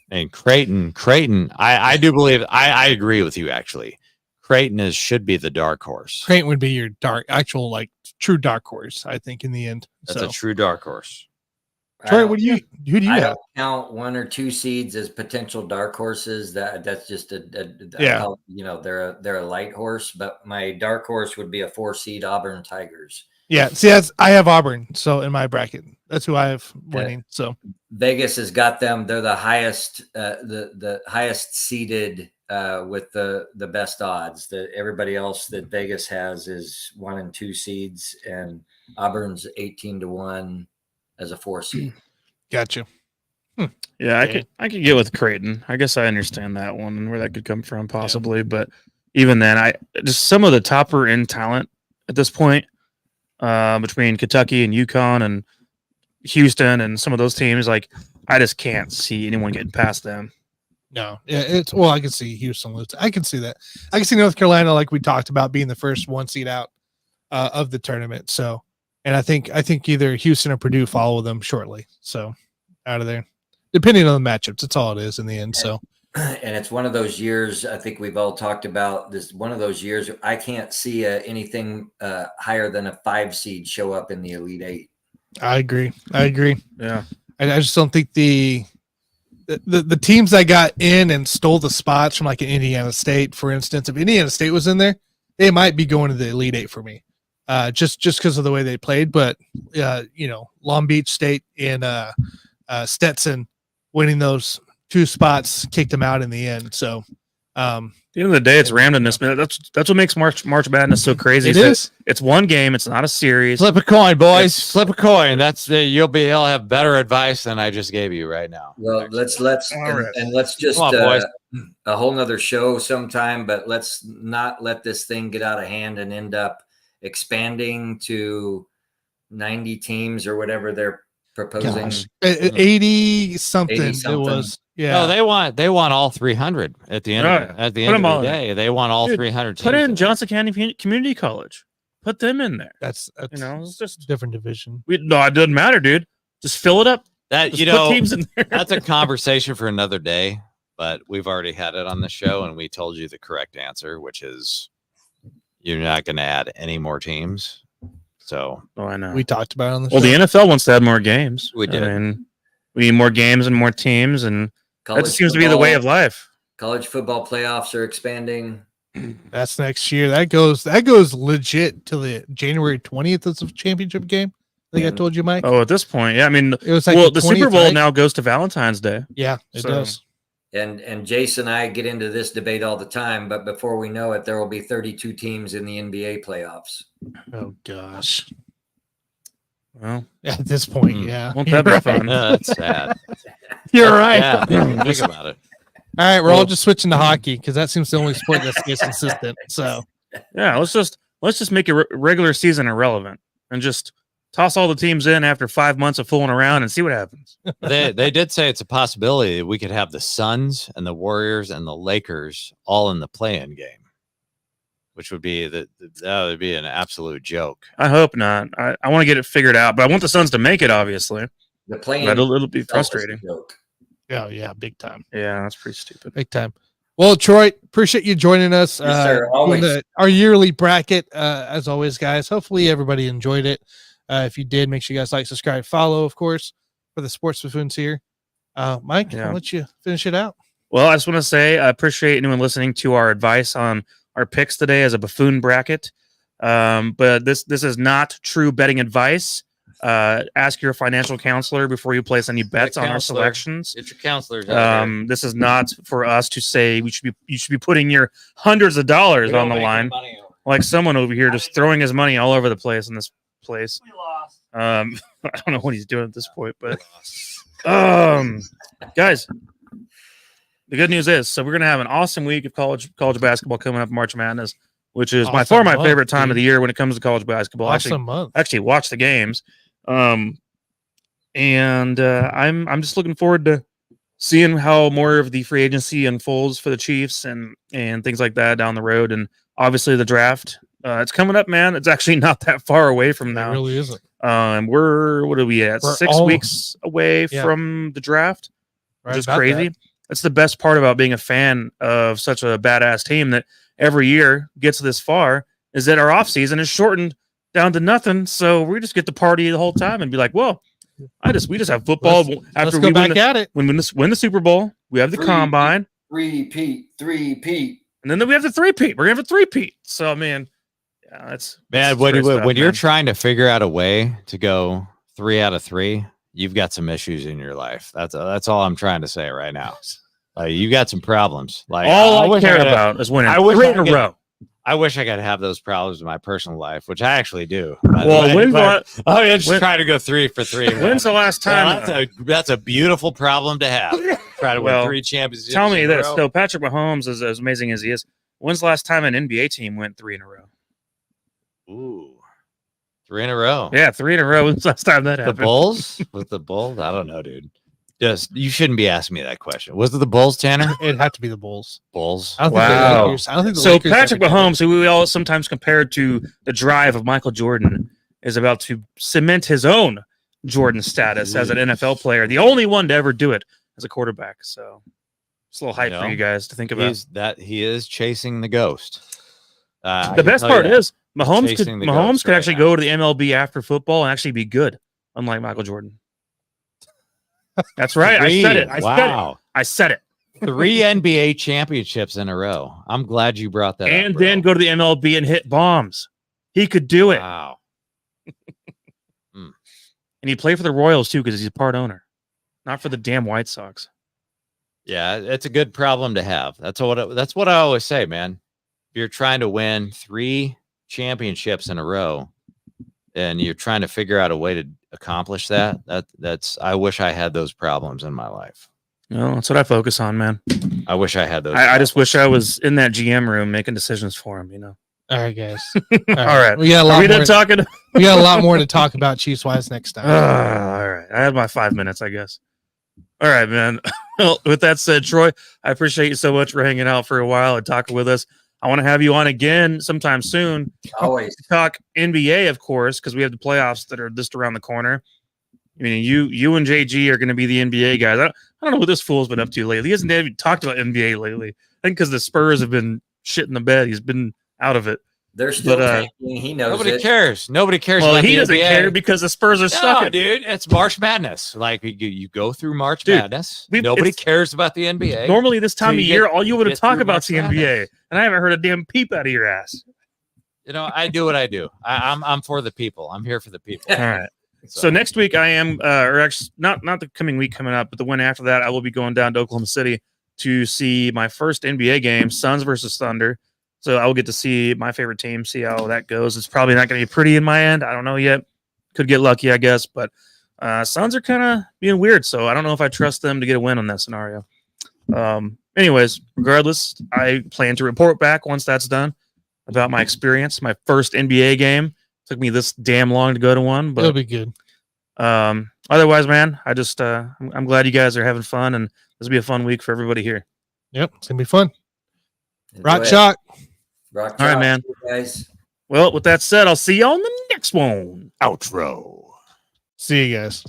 and Creighton, I do believe I agree with you actually. Creighton should be the dark horse. Creighton would be your true dark horse, I think, in the end. That's a true dark horse. Troy, who do you I have? don't count 1 or 2 seeds as potential dark horses. That's just Yeah. they're a light horse. But my dark horse would be a 4 seed Auburn Tigers. Yeah, see, I have Auburn, so in my bracket, that's who I have winning. So Vegas has got them. They're the highest, the highest seeded with the best odds. That everybody else that Vegas has is 1 and 2 seeds, and Auburn's 18-1 as a 4 seed. Gotcha. Yeah, I could get with Creighton. I guess I understand that one and where that could come from, possibly. But even then, I just some of the topper end talent at this point. Between Kentucky and UConn and Houston and some of those teams, like I just can't see anyone getting past them. No, yeah, I can see Houston lose. I can see that. I can see North Carolina, like we talked about, being the first 1 seed out of the tournament. So, and I think either Houston or Purdue follow them shortly. So, out of there, depending on the matchups, that's all it is in the end. So. And it's one of those years, I think we've all talked about this, one of those years I can't see anything higher than a 5 seed show up in the Elite 8. I agree. Yeah. I just don't think the teams that got in and stole the spots from like an Indiana State, for instance, if Indiana State was in there, they might be going to the Elite 8 for me. Just because of the way they played. But, Long Beach State and Stetson winning those 2 spots kicked them out in the end. So, at the end of the day, it's randomness, man. That's what makes March Madness so crazy. It's one game. It's not a series. Flip a coin, boys. Flip a coin. That's you'll have better advice than I just gave you right now. Well, let's just Come on, boys. A whole nother show sometime, but let's not let this thing get out of hand and end up expanding to 90 teams or whatever they're proposing. 80 something it was. Yeah. No, they want all 300 at the end of the day. They want all 300 teams. Put in Johnson County Community College. Put them in there. That's it's just a different division. It doesn't matter, dude. Just fill it up. That just put teams in there. That's a conversation for another day, but we've already had it on the show and we told you the correct answer, which is you're not going to add any more teams. So I know. We talked about it on the show. Well, the NFL wants to add more games. We did. I mean, we need more games and more teams, and that just seems to be the way of life. College football playoffs are expanding. That's next year. That goes legit till the January 20th is the championship game. I think I told you, Mike. Oh, at this point, yeah. I mean, it was like the Super Bowl now goes to Valentine's Day. Yeah, it does. And Jason and I get into this debate all the time, but before we know it, there will be 32 teams in the NBA playoffs. Oh gosh. Well, at this point, yeah. Won't that be fun? That's sad. You're right. Yeah, think about it. All right, we're all just switching to hockey because that seems the only sport that stays consistent. So, yeah, let's just make a regular season irrelevant and just toss all the teams in after 5 months of fooling around and see what happens. They did say it's a possibility that we could have the Suns and the Warriors and the Lakers all in the play-in game, which would be that would be an absolute joke. I hope not. I want to get it figured out, but I want the Suns to make it. Obviously, the play-in it'll be frustrating. Oh yeah, big time. Yeah, that's pretty stupid. Big time. Well, Troy, appreciate you joining us. Yes, sir. Always. Our yearly bracket, as always, guys. Hopefully everybody enjoyed it. If you did, make sure you guys like, subscribe, follow, of course, for the Sports Buffoons here. Mike, I'll let you finish it out. Well, I just want to say I appreciate anyone listening to our advice on our picks today as a Buffoon bracket. But this is not true betting advice. Ask your financial counselor before you place any bets on our selections. It's your counselors. This is not for us to say you should be putting your hundreds of dollars on the line, like someone over here just throwing his money all over the place in this place. We lost. I don't know what he's doing at this point, but guys, the good news is, so we're gonna have an awesome week of college basketball coming up, March Madness, which is by far my favorite time of the year when it comes to college basketball. Actually watch the games. I'm just looking forward to seeing how more of the free agency unfolds for the Chiefs and things like that down the road. And obviously the draft, it's coming up, man. It's actually not that far away from now. It really isn't. What are we at? 6 weeks away from the draft, which is crazy. That's the best part about being a fan of such a badass team that every year gets this far, is that our off season is shortened down to nothing. So we just get to party the whole time and be like, well, We just have football Let's after go we back at it. win the Super Bowl. We have the combine, Three-peat. and then we have the three-peat. We're gonna have a three-peat. So, man, yeah, that's when stuff, you're man. trying to figure out a way to go 3 out of 3, you've got some issues in your life. That's all I'm trying to say right now. You got some problems. Like all I care about is winning. I wish 3 I in a could- row. I wish I could have those problems in my personal life, which I actually do. Well, I'm just trying to go 3 for 3. man. when's the last time? That's a beautiful problem to have. Try to win Well, 3 championships. Tell me in a this. row. So Patrick Mahomes is as amazing as he is. When's the last time an NBA team went 3 in a row? Ooh, 3 in a row. Yeah, 3 in a row. When's the last time that The happened? Bulls? With the Bulls? I don't know, dude. You shouldn't be asking me that question. Was it the Bulls, Tanner? It'd have to be the Bulls. Bulls. I don't Wow. think the Lakers. I don't think the So Lakers Patrick ever did it. Mahomes, who we all sometimes compare to the drive of Michael Jordan, is about to cement his own Jordan status as an NFL player. The only one to ever do it as a quarterback. So it's a little hype for you guys to think about. He is chasing the ghost. The best part is Mahomes chasing the could ghost right actually now. go to the MLB after football and actually be good, unlike Michael Jordan. That's right. I said it. I said it. 3 NBA championships in a row. I'm glad you brought that up. And bro. then go to the MLB and hit bombs. He could do it. Wow. And he played for the Royals too because he's a part owner, not for the damn White Sox. Yeah, it's a good problem to have. That's what I always say, man. If you're trying to win 3 championships in a row and you're trying to figure out a way to accomplish that's I wish I had those problems in my life. No, that's what I focus on, man. I wish I had those. I just wish I was in that GM room making decisions for him, All right, guys. All right. We got a Are lot we more. done talking? We got a lot more to talk about Chiefs wise next time. All right. I had my 5 minutes, I guess. All right, man. Well, with that said, Troy, I appreciate you so much for hanging out for a while and talking with us. I want to have you on again sometime soon. Always. To talk NBA, of course, because we have the playoffs that are just around the corner. I mean, you and JG are going to be the NBA guys. I don't know what this fool's been up to lately. He hasn't even talked about NBA lately. I think because the Spurs have been shit in the bed. He's been out of it. They're still But, tanking. He knows Nobody it. cares. Nobody cares. Well, about he the doesn't NBA. care because the Spurs are No, sucking. dude, it's March Madness. Like you go through March Dude, Madness. Nobody cares about the NBA. Normally, this time So of you year, get- all you would get have talked through about the March NBA, and I haven't heard a damn peep out of your ass. I do what I do. I'm for the people. I'm here for the people. All right. So next week I am, or actually not the coming week coming up, but the one after that, I will be going down to Oklahoma City to see my first NBA game, Suns versus Thunder. So I will get to see my favorite team, see how that goes. It's probably not going to be pretty in my end. I don't know yet. Could get lucky, I guess. But Suns are kind of being weird, so I don't know if I trust them to get a win on that scenario. Anyways, regardless, I plan to report back once that's done about my experience. My first NBA game. Took me this damn long to go to one, but It'll be good. otherwise, man, I just I'm glad you guys are having fun, and this will be a fun week for everybody here. Yep, it's gonna be fun. Enjoy Rock it. chalk. Rock All right, chalk, man. guys. Well, with that said, I'll see you on the next one. Outro. See you guys.